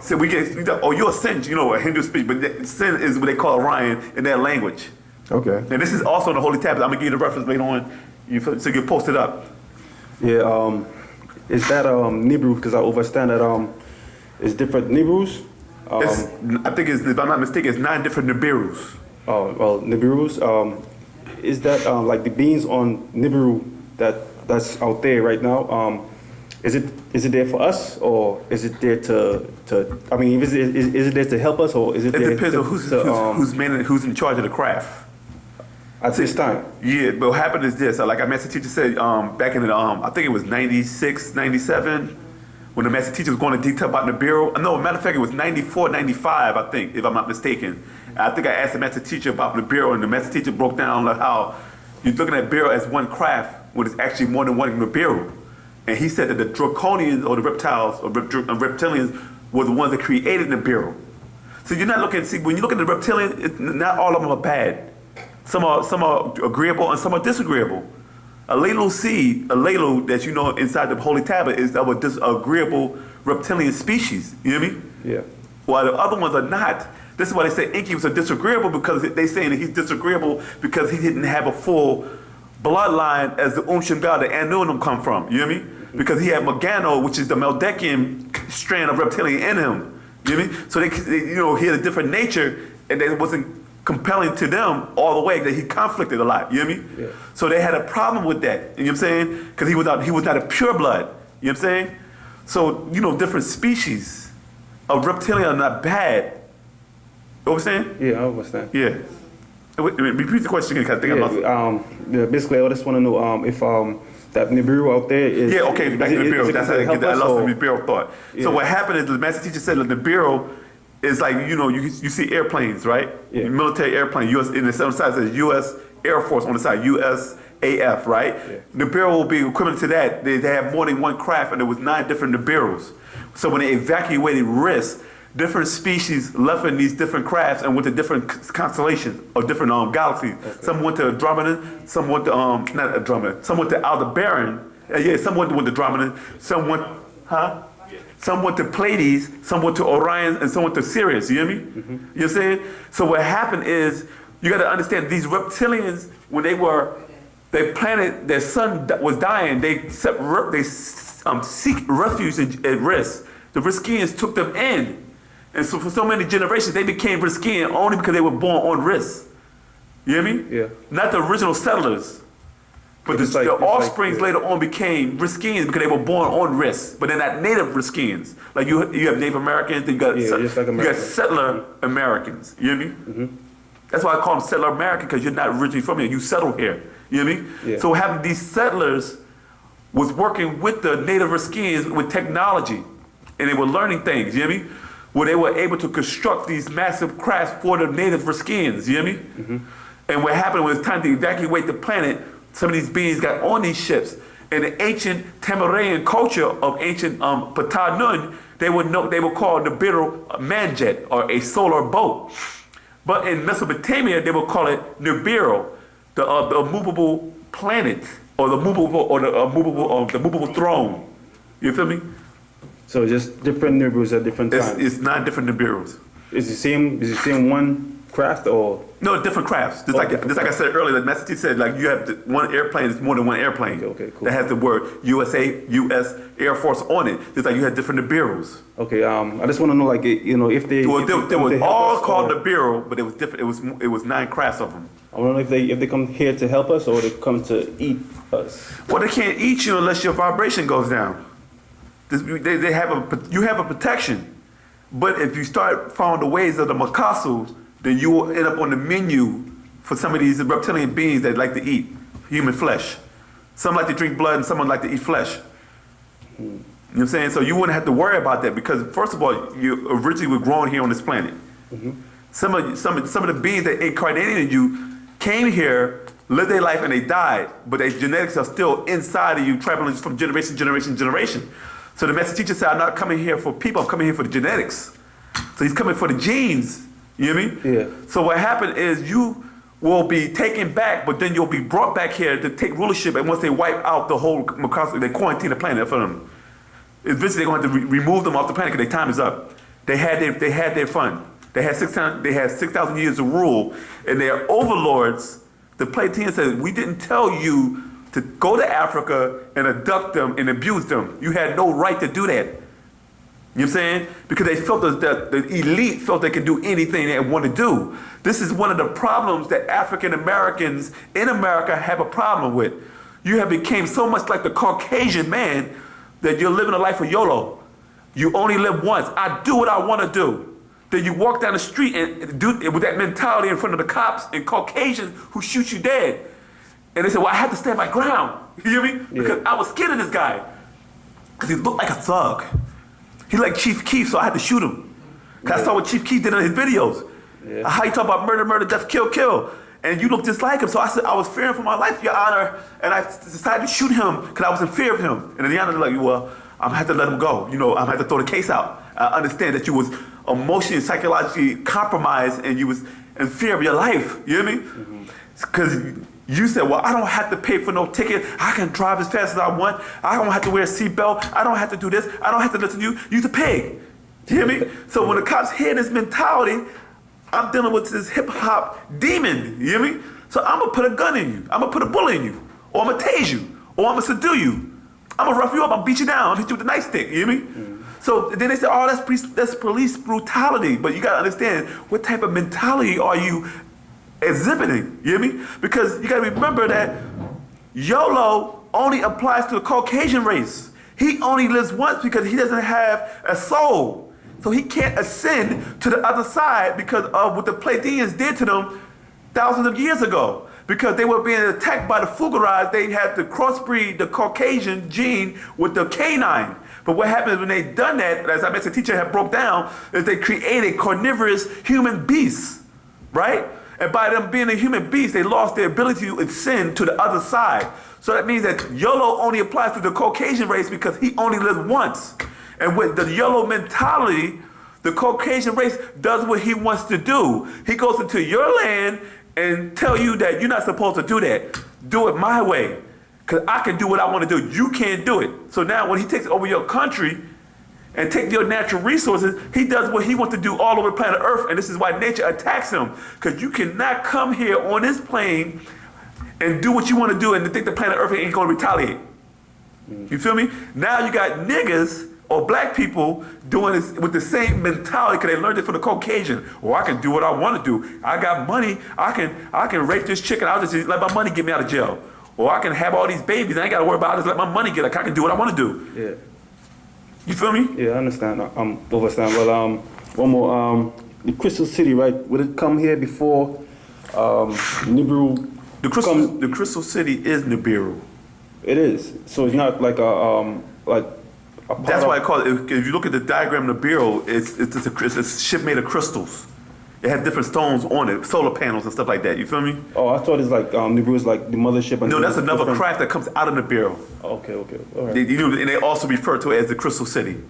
So we get, oh, you're a sin, a Hindu speech, but sin is what they call Orion in their language. Okay. And this is also in the Holy Tablets. I'm gonna give you the reference later on, so you can post it up. Yeah, is that Nibiru? Because I understand that it's different Nibirus. I think it's, if I'm not mistaken, it's 9 different Nibirus. Oh, well, Nibirus. Is that like the beings on Nibiru that's out there right now? Is it there for us, or is it there to? I mean, is it there to help us, or is it? It there depends on who's in charge of the craft. At this time. Yeah, but what happened is this. Like our master teacher said, back in the, I think it was 96, 97, when the master teacher was going to detail about Nibiru. No, matter of fact, it was 94, 95, I think, if I'm not mistaken. I think I asked the master teacher about Nibiru, and the master teacher broke down like how you're looking at Nibiru as one craft, when it's actually more than one Nibiru. And he said that the Draconians, or the reptiles, or reptilians, were the ones that created Nibiru. So you're not looking, see, when you look at the reptilians, not all of them are bad. Some are agreeable and some are disagreeable. A Lelu seed, a Lelu that you know inside the Holy Tablet is of a disagreeable reptilian species. You know what I mean? Yeah. While the other ones are not. This is why they say Inky was a disagreeable, because they saying that he's disagreeable because he didn't have a full bloodline as the Umshimgal, the Anunnum come from. You know what I mean? Because he had Morgano, which is the Meldekian strand of reptilian in him. You know what I mean? So they he had a different nature, and it wasn't compelling to them all the way, that he conflicted a lot. You know what I mean? Yeah. So they had a problem with that. You know what I'm saying? Because he was not a pure blood. You know what I'm saying? So different species of reptilian are not bad. You know what I'm saying? Yeah, I understand. Yeah. Repeat the question again, because I think I lost. Yeah, basically, I just want to know if that Nibiru out there is. Yeah, okay, back to Nibiru. That's how I get that. I lost the Nibiru thought. Yeah. So what happened is the master teacher said that Nibiru is like, you see airplanes, right? Yeah. Military airplane, US, in the same side says U.S. Air Force on the side, USAF, right? Yeah. Nibiru will be equivalent to that. They have more than one craft, and there was 9 different Nibirus. So when they evacuated Risk, different species left in these different crafts and went to different constellations or different galaxies. Okay. Some went to Andromeda, some went to not Andromeda, some went to Aldebaran. Some went to Andromeda, some went, Some went to Pleiades, some went to Orion, and some went to Sirius. You hear me? Mm-hmm. You know what I'm saying? So what happened is, you got to understand, these reptilians, when their planet, their sun was dying, they seek refuge at Risk. The Riskians took them in. And so for so many generations, they became Riskian only because they were born on Risk. You hear me? Yeah. Not the original settlers. But the offsprings later on became Riskians because they were born on Risk. But they're not native Riskians. Like you have Native Americans, then you got settler Americans. You hear me? Mm-hmm. That's why I call them settler American, because you're not originally from here. You settled here. You hear me? Yeah. So having these settlers was working with the native Riskians with technology. And they were learning things. You hear me? Where they were able to construct these massive crafts for the native Riskians. You hear me? Mm-hmm. And what happened was, time to evacuate the planet, some of these beings got on these ships. In the ancient Temerayan culture of ancient Pt.2, they would call Nibiru a manjet, or a solar boat. But in Mesopotamia, they would call it Nibiru, the movable planet, or the movable throne. You feel me? So just different Nibirus at different times. It's 9 different Nibirus. Is the same one craft, or? No, different crafts. Just like I said earlier, the message said, like, you have one airplane, it's more than one airplane. Okay, cool. That has the word U.S. Air Force on it. Just like you had different Nibirus. Okay, I just want to know, like, if they. Well, they were all called Nibiru, but it was different. It was 9 crafts of them. I want to know if they come here to help us, or they come to eat us. Well, they can't eat you unless your vibration goes down. You have a protection, but if you start following the ways of the Makasu, then you will end up on the menu for some of these reptilian beings that like to eat human flesh. Some like to drink blood, and some like to eat flesh. You know what I'm saying? So you wouldn't have to worry about that, because first of all, you originally were grown here on this planet. Mm-hmm. Some of the beings that incarnated in you came here, lived their life, and they died, but their genetics are still inside of you, traveling from generation to generation to generation. So the master teacher said, I'm not coming here for people, I'm coming here for the genetics. So he's coming for the genes. You hear me? Yeah. So what happened is, you will be taken back, but then you'll be brought back here to take rulership. And once they wipe out the whole Makasu, they quarantine the planet for them. Eventually, they're going to have to remove them off the planet because their time is up. They had their fun. They had 6,000 years of rule, and their overlords, the Platonians said, we didn't tell you to go to Africa and abduct them and abuse them. You had no right to do that. You know what I'm saying? Because they felt that the elite felt they could do anything they want to do. This is one of the problems that African Americans in America have a problem with. You have become so much like the Caucasian man that you're living a life of YOLO. You only live once. I do what I want to do. Then you walk down the street and do it with that mentality in front of the cops and Caucasians who shoot you dead. And they say, well, I have to stand my ground. You hear me? Because I was scared of this guy. Because he looked like a thug. He like Chief Keef, so I had to shoot him. Because I saw what Chief Keef did in his videos. How he talk about murder, murder, death, kill, kill. And you look just like him. So I said, I was fearing for my life, Your Honor. And I decided to shoot him because I was in fear of him. And then the Honor was like, well, I'm going to have to let him go. You know, I'm going to have to throw the case out. I understand that you was emotionally and psychologically compromised and you was in fear of your life. You hear me? Because you said, well, I don't have to pay for no ticket. I can drive as fast as I want. I don't have to wear a seatbelt. I don't have to do this. I don't have to listen to you. You're the pig. You hear me? So when the cops hear this mentality, I'm dealing with this hip hop demon. You hear me? So I'm going to put a gun in you. I'm going to put a bullet in you. Or I'm going to tase you. Or I'm going to subdue you. I'm going to rough you up. I'm going to beat you down. I'm going to hit you with a nightstick. You hear me? So then they say, oh, that's police brutality. But you got to understand, what type of mentality are you exhibiting? You hear me? Because you got to remember that YOLO only applies to the Caucasian race. He only lives once because he doesn't have a soul. So he can't ascend to the other side because of what the Pleiadians did to them thousands of years ago. Because they were being attacked by the Fugaras, they had to crossbreed the Caucasian gene with the canine. But what happens when they done that, as I mentioned, the teacher had broke down, is they created carnivorous human beasts, right? And by them being a human beast, they lost their ability to ascend to the other side. So that means that YOLO only applies to the Caucasian race because he only lives once. And with the YOLO mentality, the Caucasian race does what he wants to do. He goes into your land and tell you that you're not supposed to do that. Do it my way. Because I can do what I want to do. You can't do it. So now when he takes over your country and take your natural resources, he does what he wants to do all over planet Earth. And this is why nature attacks him. Because you cannot come here on this plane and do what you want to do and think the planet Earth ain't going to retaliate. You feel me? Now you got niggas or black people doing this with the same mentality because they learned it from the Caucasian. Or I can do what I want to do. I got money. I can rape this chick and I'll just let my money get me out of jail. Or I can have all these babies and I ain't got to worry about it. I'll just let my money get. Like I can do what I want to do. Yeah. You feel me? Yeah, I understand. Understand. Well, one more. The Crystal City, right? Would it come here before Nibiru? The Crystal City is Nibiru. It is. So it's not like a That's why I call it. If you look at the diagram of Nibiru, it's a ship made of crystals. It had different stones on it, solar panels and stuff like that. You feel me? Oh, I thought it's like Nibiru is like the mothership. No, that's another craft that comes out of Nibiru. Okay. All right. And they also refer to it as the Crystal City.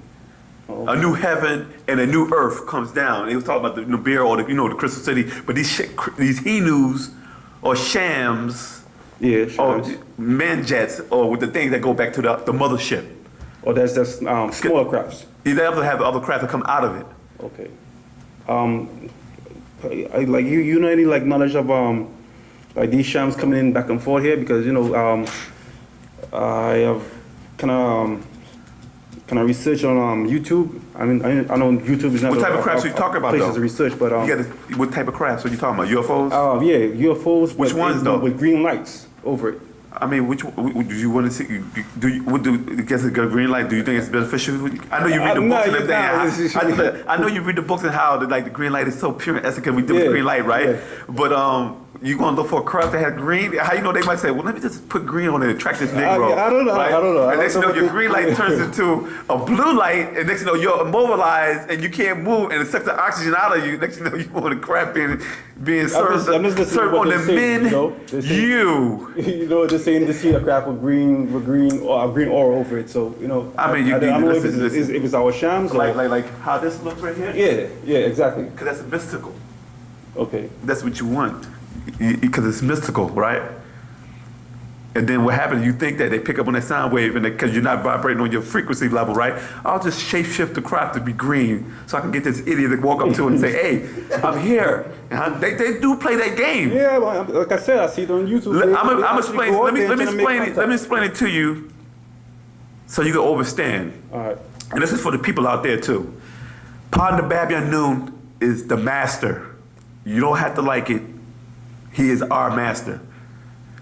Oh, okay. A new heaven and a new earth comes down. They was talking about the Nibiru or the Crystal City, but these Hinus or Shams, or Manjets, or with the things that go back to the mothership. Or that's just smaller crafts. You never have other craft that come out of it. Okay. Like you know any like knowledge of like these shams coming in back and forth here, because I have kind of research on YouTube. I mean I know YouTube is not. What type of crafts are you talking about though? Places to research, but what type of crafts are you talking about? UFOs? Yeah, UFOs. Which ones though? With green lights over it. I mean, which do you want to see? I guess it's got a green light. Do you think it's beneficial? I know you read the books and everything. I know you read the books and how the green light is so pure and ethical. We do with green light, right? Yeah. But you gonna look for a craft that has green? How you know they might say, well, let me just put green on it and attract this Negro. I don't know. Right? I don't know. And next you know, your green light turns into a blue light, and next you know you're immobilized and you can't move, and it sucks the oxygen out of you. Next you know you want a craft being served on the men. You know, they're saying to see a craft with green aura over it. So I mean, I don't know if it's our shams or like how this looks right here. Yeah, exactly. Because that's mystical. Okay. That's what you want. Because it's mystical, right? And then what happens, you think that they pick up on that sound wave, and because you're not vibrating on your frequency level, right? I'll just shape-shift the crop to be green so I can get this idiot to walk up to it and say, hey, I'm here. And they do play that game. Yeah, well, like I said, I see it on YouTube. Let me explain it to you so you can understand. All right. And this is for the people out there too. Pu-nuwaup is the master. You don't have to like it. He is our master.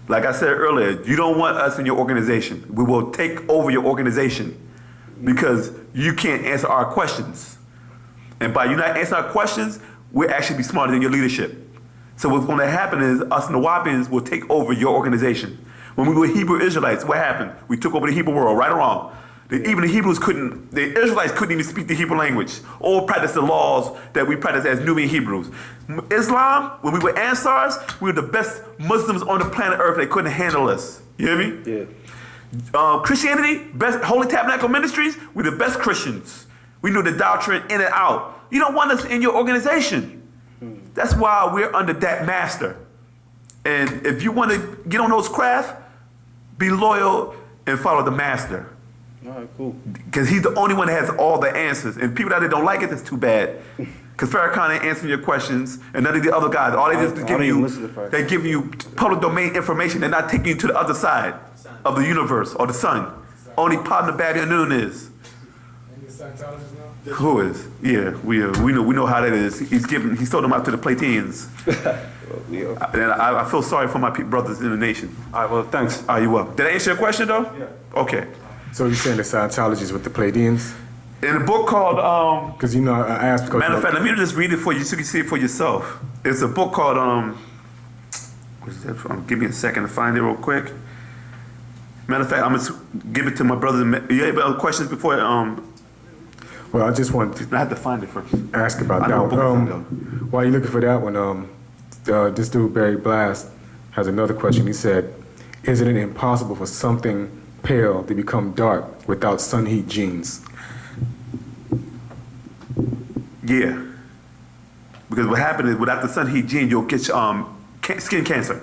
Like I said earlier, you don't want us in your organization. We will take over your organization because you can't answer our questions. And by you not answering our questions, we'll actually be smarter than your leadership. So what's going to happen is us Nuwaupians will take over your organization. When we were Hebrew Israelites, what happened? We took over the Hebrew world, right or wrong. Even the Israelites couldn't even speak the Hebrew language or practice the laws that we practice as Nubian Hebrews. Islam, when we were Ansars, we were the best Muslims on the planet Earth. They couldn't handle us. You hear me? Yeah. Christianity, best Holy Tabernacle Ministries, we're the best Christians. We knew the doctrine in and out. You don't want us in your organization. That's why we're under that master. And if you want to get on those craft, be loyal and follow the master. All right, cool. Because he's the only one that has all the answers. And people that don't like it, that's too bad. Because Farrakhan ain't answering your questions, and none of the other guys, all they just give you, they give you public domain information. They're not taking you to the other side of the universe or the sun. Only Pu-nuwaup is. Who is? Yeah, we know how that is. He sold them out to the Platinians. And I feel sorry for my brothers in the nation. All right, well, thanks. Are you up? Did I answer your question though? Yeah. Okay. So you're saying the Scientologists with the Pleiadians? In a book called Because I asked because matter of fact, let me just read it for you so you can see it for yourself. It's a book called where's that from? Give me a second to find it real quick. Matter of fact, I'm gonna give it to my brother. You have other questions before? well, I just want to I have to find it first. ask about I that know one. what book it's in, While you're looking for that one, this dude Barry Blast has another question. He said, "Isn't it impossible for something pale to become dark without sun heat genes?" Yeah. Because what happened is without the sun heat gene, you'll get skin cancer.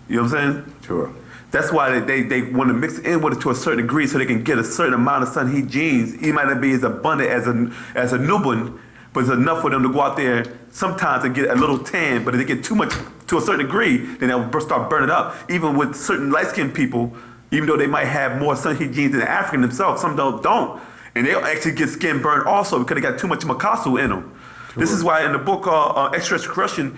You know what I'm saying? Sure. That's why they want to mix in with it to a certain degree so they can get a certain amount of sun heat genes. It might not be as abundant as a newborn, but it's enough for them to go out there sometimes and get a little tan. But if they get too much to a certain degree, then they'll start burning up. Even with certain light-skinned people, even though they might have more sun heat genes than the African themselves, some don't. And they'll actually get skin burned also because they got too much Makasu in them. Sure. This is why in the book called Extraterrestrial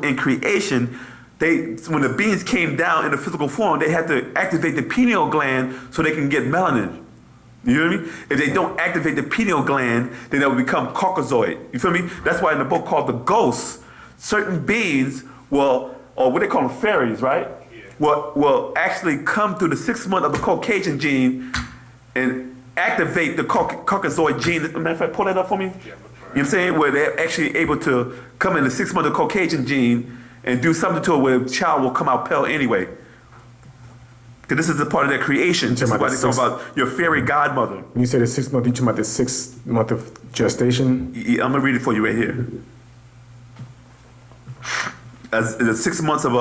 in Creation, when the beings came down in the physical form, they had to activate the pineal gland so they can get melanin. You know what I mean? If they don't activate the pineal gland, then they'll become Caucasoid. You feel me? That's why in the book called The Ghosts, certain beings will, or what they call them fairies, right? Will actually come through the 6th month of the Caucasian gene and activate the Caucasoid gene. Matter of fact, pull that up for me. You know what I'm saying? Where they're actually able to come in the 6th month of the Caucasian gene and do something to it where the child will come out pale anyway. Because this is a part of their creation. This is why they talk about your fairy godmother. When you say the 6th month, you talking about the 6th month of gestation? Yeah, I'm going to read it for you right here. As the 6 months of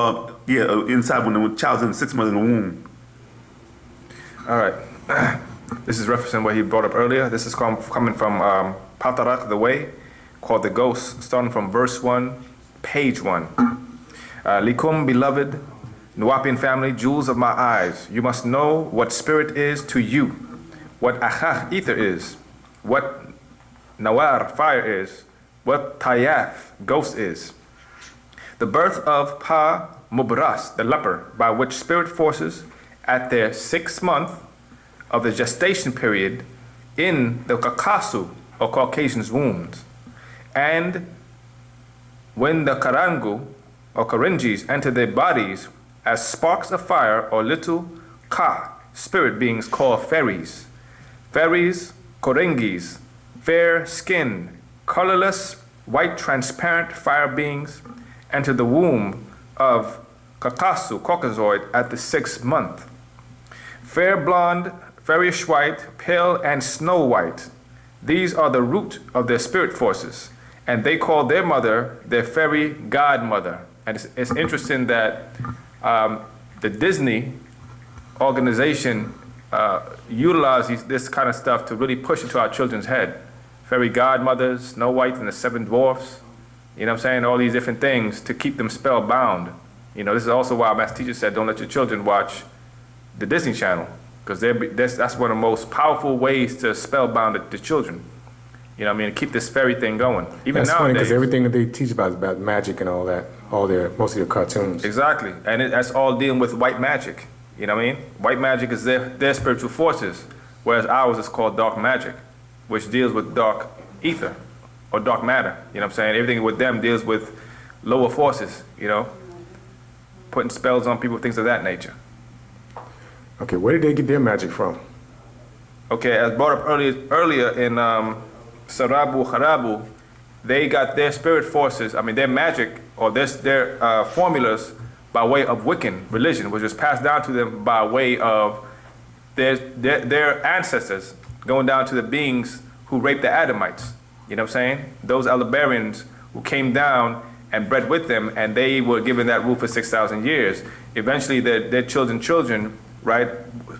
inside when the child's in the 6 months in the womb. All right. This is referencing what he brought up earlier. This is coming from Patarak, the Way, called The Ghost, starting from verse 1, page 1. Likum, beloved, Nuwaupian family, jewels of my eyes, you must know what spirit is to you, what achach, ether is, what nawar, fire is, what tayath, ghost is. The birth of Pa Mubras, the leper, by which spirit forces at their 6th month of the gestation period in the Kakasu, or Caucasian's wombs, and when the Karangu, or Karinjis, enter their bodies as sparks of fire or little Ka, spirit beings called fairies. Fairies, Koringis, fair skin, colorless, white transparent fire beings, enter the womb of Kakasu, Caucasoid, at the 6th month. Fair blonde, fairish white, pale and snow white. These are the root of their spirit forces, and they call their mother their fairy godmother. And it's interesting that The Disney organization utilizes this kind of stuff to really push into our children's head. Fairy godmothers, Snow White and the Seven Dwarfs, you know what I'm saying? All these different things to keep them spellbound. You know, this is also why our master teacher said, don't let your children watch the Disney Channel, because that's one of the most powerful ways to spellbound the children. You know what I mean? To keep this fairy thing going. Even That's funny because nowadays. everything that they teach about is about magic and all that, most of their cartoons. Exactly. And that's all dealing with white magic. You know what I mean? White magic is their spiritual forces, whereas ours is called dark magic, which deals with dark ether or dark matter. You know what I'm saying? Everything with them deals with lower forces, you know, putting spells on people, things of that nature. Okay, where did they get their magic from? Okay, as brought up earlier in Sarabu Harabu, they got their spirit forces, I mean their magic or their formulas by way of Wiccan religion, which was passed down to them by way of their ancestors, going down to the beings who raped the Adamites. You know what I'm saying? Those Elibarians who came down and bred with them, and they were given that rule for 6,000 years. Eventually their children, right,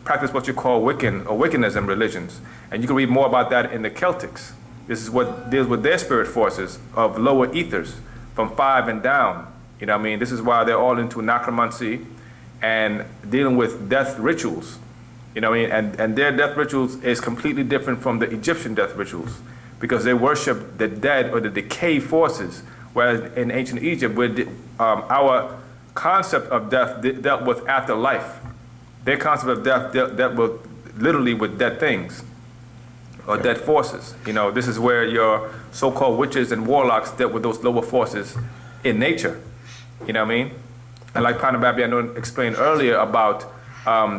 practice what you call Wiccan or Wiccanism religions. And you can read more about that in the Celtics. This is what deals with their spirit forces of lower ethers from 5 and down. You know what I mean? This is why they're all into necromancy and dealing with death rituals. You know what I mean? And their death rituals is completely different from the Egyptian death rituals because they worship the dead or the decay forces. Whereas in ancient Egypt, our concept of death dealt with afterlife. Their concept of death dealt with literally with dead things or dead forces. You know, this is where your so-called witches and warlocks dealt with those lower forces in nature. You know what I mean? And like Panababi, I know explained earlier about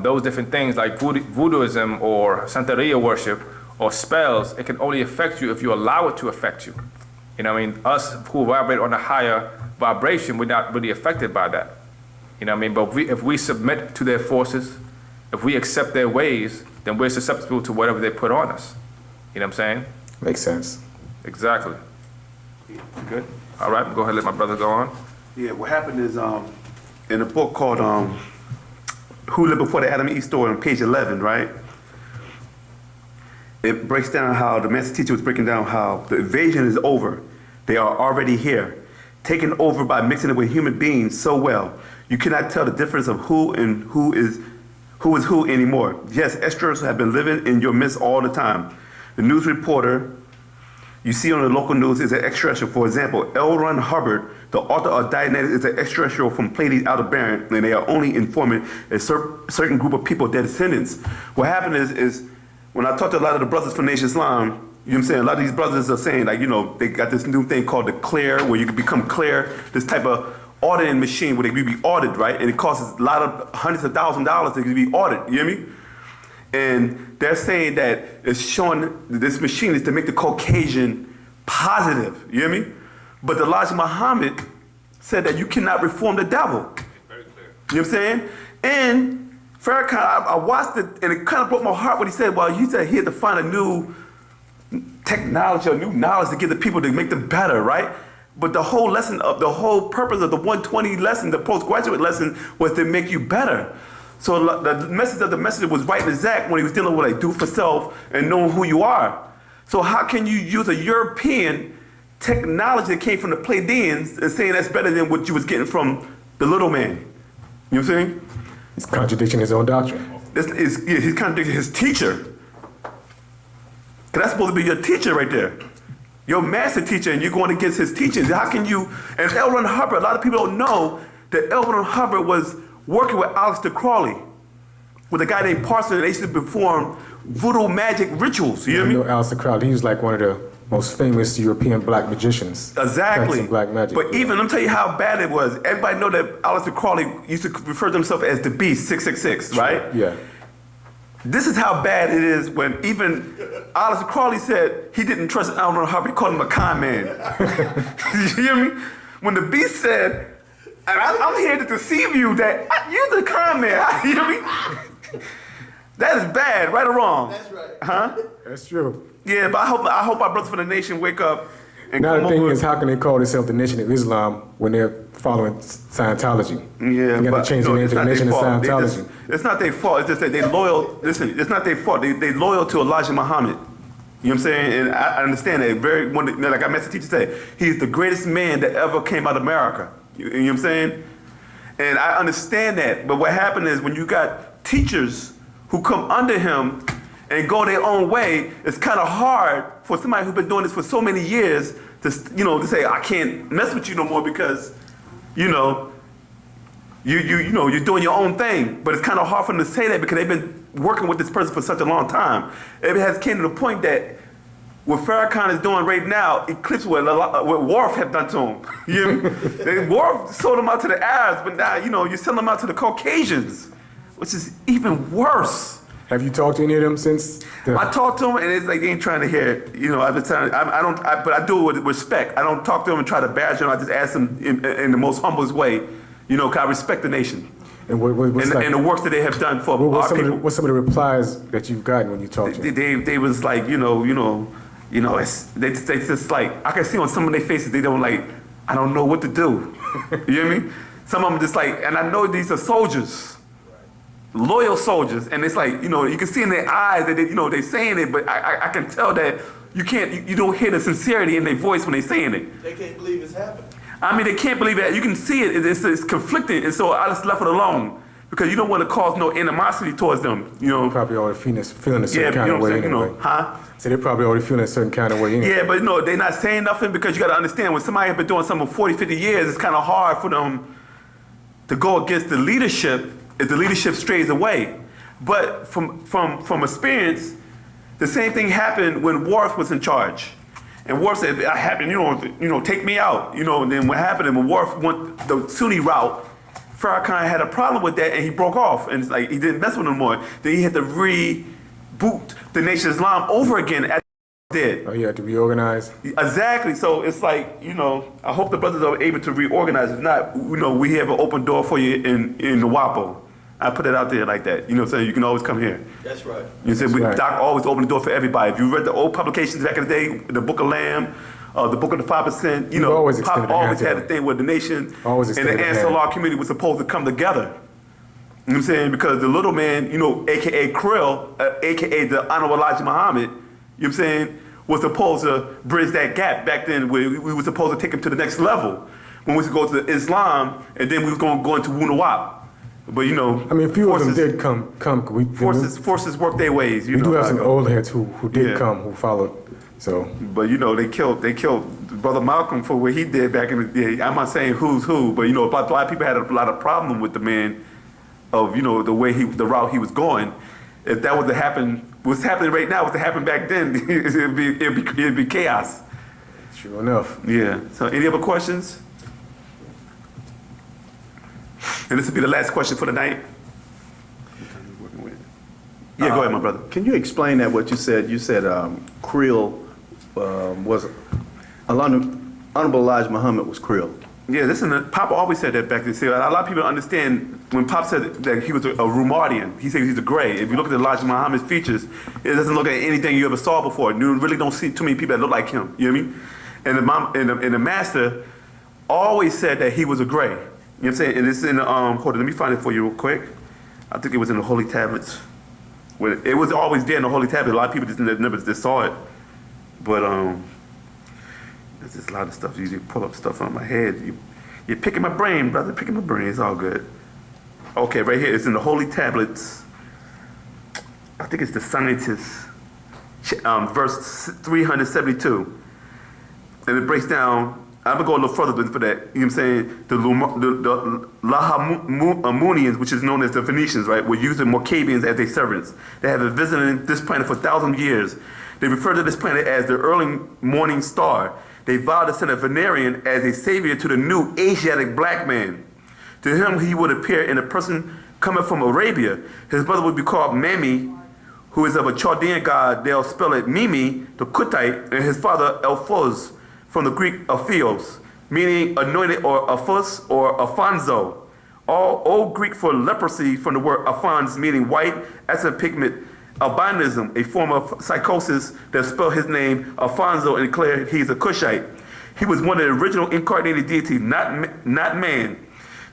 those different things like voodooism or Santeria worship or spells, it can only affect you if you allow it to affect you. You know what I mean? Us who vibrate on a higher vibration, we're not really affected by that. You know what I mean? But if we submit to their forces, if we accept their ways, then we're susceptible to whatever they put on us. You know what I'm saying? Makes sense. Exactly. You good? All right, go ahead, let my brother go on. Yeah, what happened is in a book called Who Lived Before the Adam and Eve Story on page 11, right? It breaks down how the master teacher was breaking down how the invasion is over. They are already here, taken over by mixing it with human beings so well. You cannot tell the difference of who is who anymore. Yes, extras have been living in your midst all the time. The news reporter you see on the local news is an extraterrestrial. For example, L. Ron Hubbard, the author of Dianetics, is an extraterrestrial from Pleiades Aldebaran, and they are only informing a certain group of people, their descendants. What happened is when I talk to a lot of the brothers from Nation Islam, you know what I'm saying? A lot of these brothers are saying, like, you know, they got this new thing called the Clear, where you can become clear, this type of auditing machine where they can be audited, right? And it costs a lot of hundreds of thousands of dollars to be audited, you hear me? And they're saying that it's showing this machine is to make the Caucasian positive, you hear me? But the Elijah Muhammad said that you cannot reform the devil. Very clear. You know what I'm saying? And Farrakhan, I watched it, and it kind of broke my heart when he said, well, he said he had to find a new technology or new knowledge to give the people to make them better, right? But the whole purpose of the 120 lesson, the postgraduate lesson, was to make you better. So the message of the messenger was right and exact when he was dealing with like do for self and knowing who you are. So how can you use a European technology that came from the Pleiadians and saying that's better than what you was getting from the little man? You know what I'm saying? He's contradicting his own doctrine. He's contradicting his teacher. 'Cause that's supposed to be your teacher right there. Your master teacher, and you're going against his teachings. How can you? And L. Ron Hubbard, a lot of people don't know that L. Ron Hubbard was working with Aleister Crowley, with a guy named Parson, and they used to perform voodoo magic rituals. You hear You me? know Aleister Crowley, he was like one of the most famous European black magicians. Exactly. Practicing black magic. But even, let me tell you how bad it was. Everybody know that Aleister Crowley used to refer to himself as the Beast 666, right? Yeah. This is how bad it is when even Aleister Crowley said he didn't trust L. Ron Hubbard. He called him a con man. You hear me? When the Beast said, and I'm here to deceive you that you're the con man. You hear me? That is bad, right or wrong? That's right. Huh? That's true. Yeah, but I hope our brothers from the nation wake up and Now the come thing over. is, how can they call themselves the Nation of Islam when they're following Scientology? Yeah, you got but to change the no, name it's to the not Nation their of fault. Scientology. It's not their fault. It's just that they loyal. Listen, it's not their fault. They loyal to Elijah Muhammad. You know what I'm saying? And I understand that. Like I met the teacher say, he's the greatest man that ever came out of America. You know what I'm saying? And I understand that. But what happened is when you got teachers who come under him and go their own way, it's kind of hard for somebody who's been doing this for so many years to say, I can't mess with you no more because, you're doing your own thing. But it's kind of hard for them to say that because they've been working with this person for such a long time. It has came to the point that what Farrakhan is doing right now eclipses what Worf had done to him. You know? Worf sold him out to the Arabs, but now, you're selling them out to the Caucasians, which is even worse. Have you talked to any of them since? I talked to them, and it's like they ain't trying to hear it. I've been telling, but I do it with respect. I don't talk to them and try to badger them. I just ask them in the most humblest way, because I respect the nation And what's and the work that they have done for what's our people. what's some of the replies that you've gotten when you talk to them? They was like, they just like, I can see on some of their faces, they don't like, I don't know what to do. You hear me? Some of them just like, and I know these are soldiers, loyal soldiers, and it's like, you can see in their eyes that they're saying it, but I can tell that you don't hear the sincerity in their voice when they're saying it. They can't believe it's happening. I mean, they can't believe it. You can see it. It's conflicting, and so I just left it alone because you don't want to cause no animosity towards them. Probably already feeling a certain Yeah, kind of way anyway. huh? So they're probably already feeling a certain kind of way anyway. Yeah, but they're not saying nothing because you got to understand when somebody has been doing something for 40, 50 years, it's kind of hard for them to go against the leadership if the leadership strays away. But from experience, the same thing happened when Worf was in charge. And Worf said, "I happen, take me out." And then what happened when Worf went the Sunni route, Farrakhan had a problem with that and he broke off. And it's like he didn't mess with them anymore. Then he had to reboot the Nation of Islam over again as he did. Oh, you have to reorganize? Exactly. So it's like, I hope the brothers are able to reorganize. If not, we have an open door for you in Wu-nuwaupu. I put it out there like that. So you can always come here. That's right. You said right. Doc always opened the door for everybody. If you read the old publications back in the day, the Book of Lamb, the Book of the 5%, always Pop extended a always hand had to a thing where the nation Always and the extended a hand. ancestral community was supposed to come together. You know what I'm saying? Because the little man, a.k.a. Krill, a.k.a. the Honorable Elijah Muhammad, you know what I'm saying, was supposed to bridge that gap back then where we were supposed to take him to the next level. When we was going to go to Islam, and then we was going to go into Wu-nuwaup. But I mean, a few of them did come. Forces work their ways. We do have some old heads who did Yeah. come, who followed. So, But they killed Brother Malcolm for what he did back in the day. I'm not saying who's who, but a lot of people had a lot of problem with the man of the route he was going. If that was to happen, what's happening right now was to happen back then, it'd be chaos. sure enough. Yeah. So any other questions? And this will be the last question for the night. Yeah, go ahead, my brother. Can you explain that, what you said? You said Krill was, Honorable Elijah Muhammad was Krill. Yeah, listen, Pop always said that back then. See, a lot of people don't understand when Pop said that he was a Rumadian. He said he's a gray. If you look at Elijah Muhammad's features, it doesn't look at anything you ever saw before. You really don't see too many people that look like him. You know what I mean? And the master always said that he was a gray. You know what I'm saying? And it's in the, hold on, let me find it for you real quick. I think it was in the Holy Tablets. It was always there in the Holy Tablets. A lot of people just never saw it. But there's just a lot of stuff. You pull up stuff on my head. You're picking my brain, brother. Picking my brain. It's all good. Okay, right here. It's in the Holy Tablets. I think it's the Scientists, verse 372. And it breaks down. I'm going to go a little further for that. You know what I'm saying? The Lahamunians, which is known as the Phoenicians, right, were using Morcabians as their servants. They have been visiting this planet for 1,000 years. They refer to this planet as the early morning star. They vowed to send a Venerian as a savior to the new Asiatic black man. To him, he would appear in a person coming from Arabia. His brother would be called Memi, who is of a Chaldean god. They'll spell it Mimi, the Kuttite, and his father Elphuz, from the Greek Aphios, meaning anointed, or Aphus or Alfonso. All Old Greek for leprosy from the word Aphons, meaning white, as a pigment. Albinism, a form of psychosis that spelled his name Alfonso and declared he's a Cushite. He was one of the original incarnated deities, not man.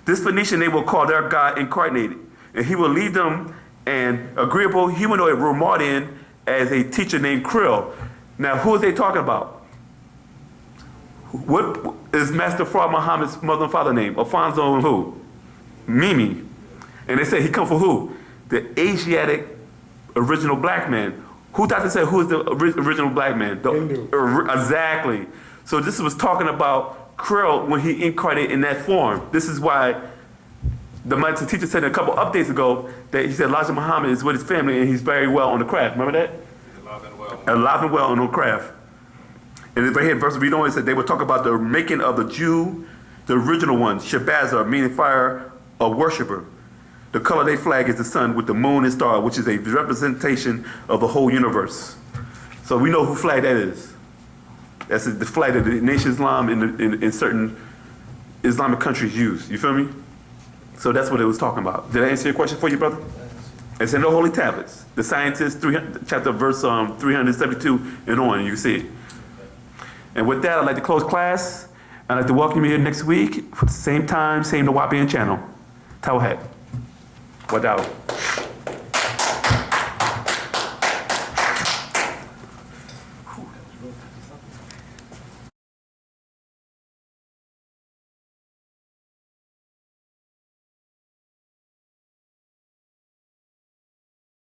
This Phoenician they will call their God incarnated, and he will lead them an agreeable humanoid Ramadan as a teacher named Krill. Now, who are they talking about? What is Master Fard Muhammad's mother and father name? Alfonso and who? Mimi. And they say he come from who? The Asiatic original black man. Who thought to say who is the original black man? Exactly. So this was talking about Krill when he incarnated in that form. This is why the master teacher said a couple updates ago that he said Elijah Muhammad is with his family and he's very well on the craft. Remember that? Alive and well on the craft. And it's right here in verse read on, it said they would talk about the making of the Jew, the original one, Shabazar, meaning fire, a worshiper. The color of their flag is the sun with the moon and star, which is a representation of the whole universe. So we know who flag that is. That's the flag that the Nation Islam in certain Islamic countries use. You feel me? So that's what it was talking about. Did I answer your question for you, brother? It's in the Holy Tablets. The Scientist, chapter verse 372 and on, you can see it. And with that, I'd like to close class. I'd like to welcome you here next week for the same time, same Wu-nuwaup channel. Tawheed. Wadao.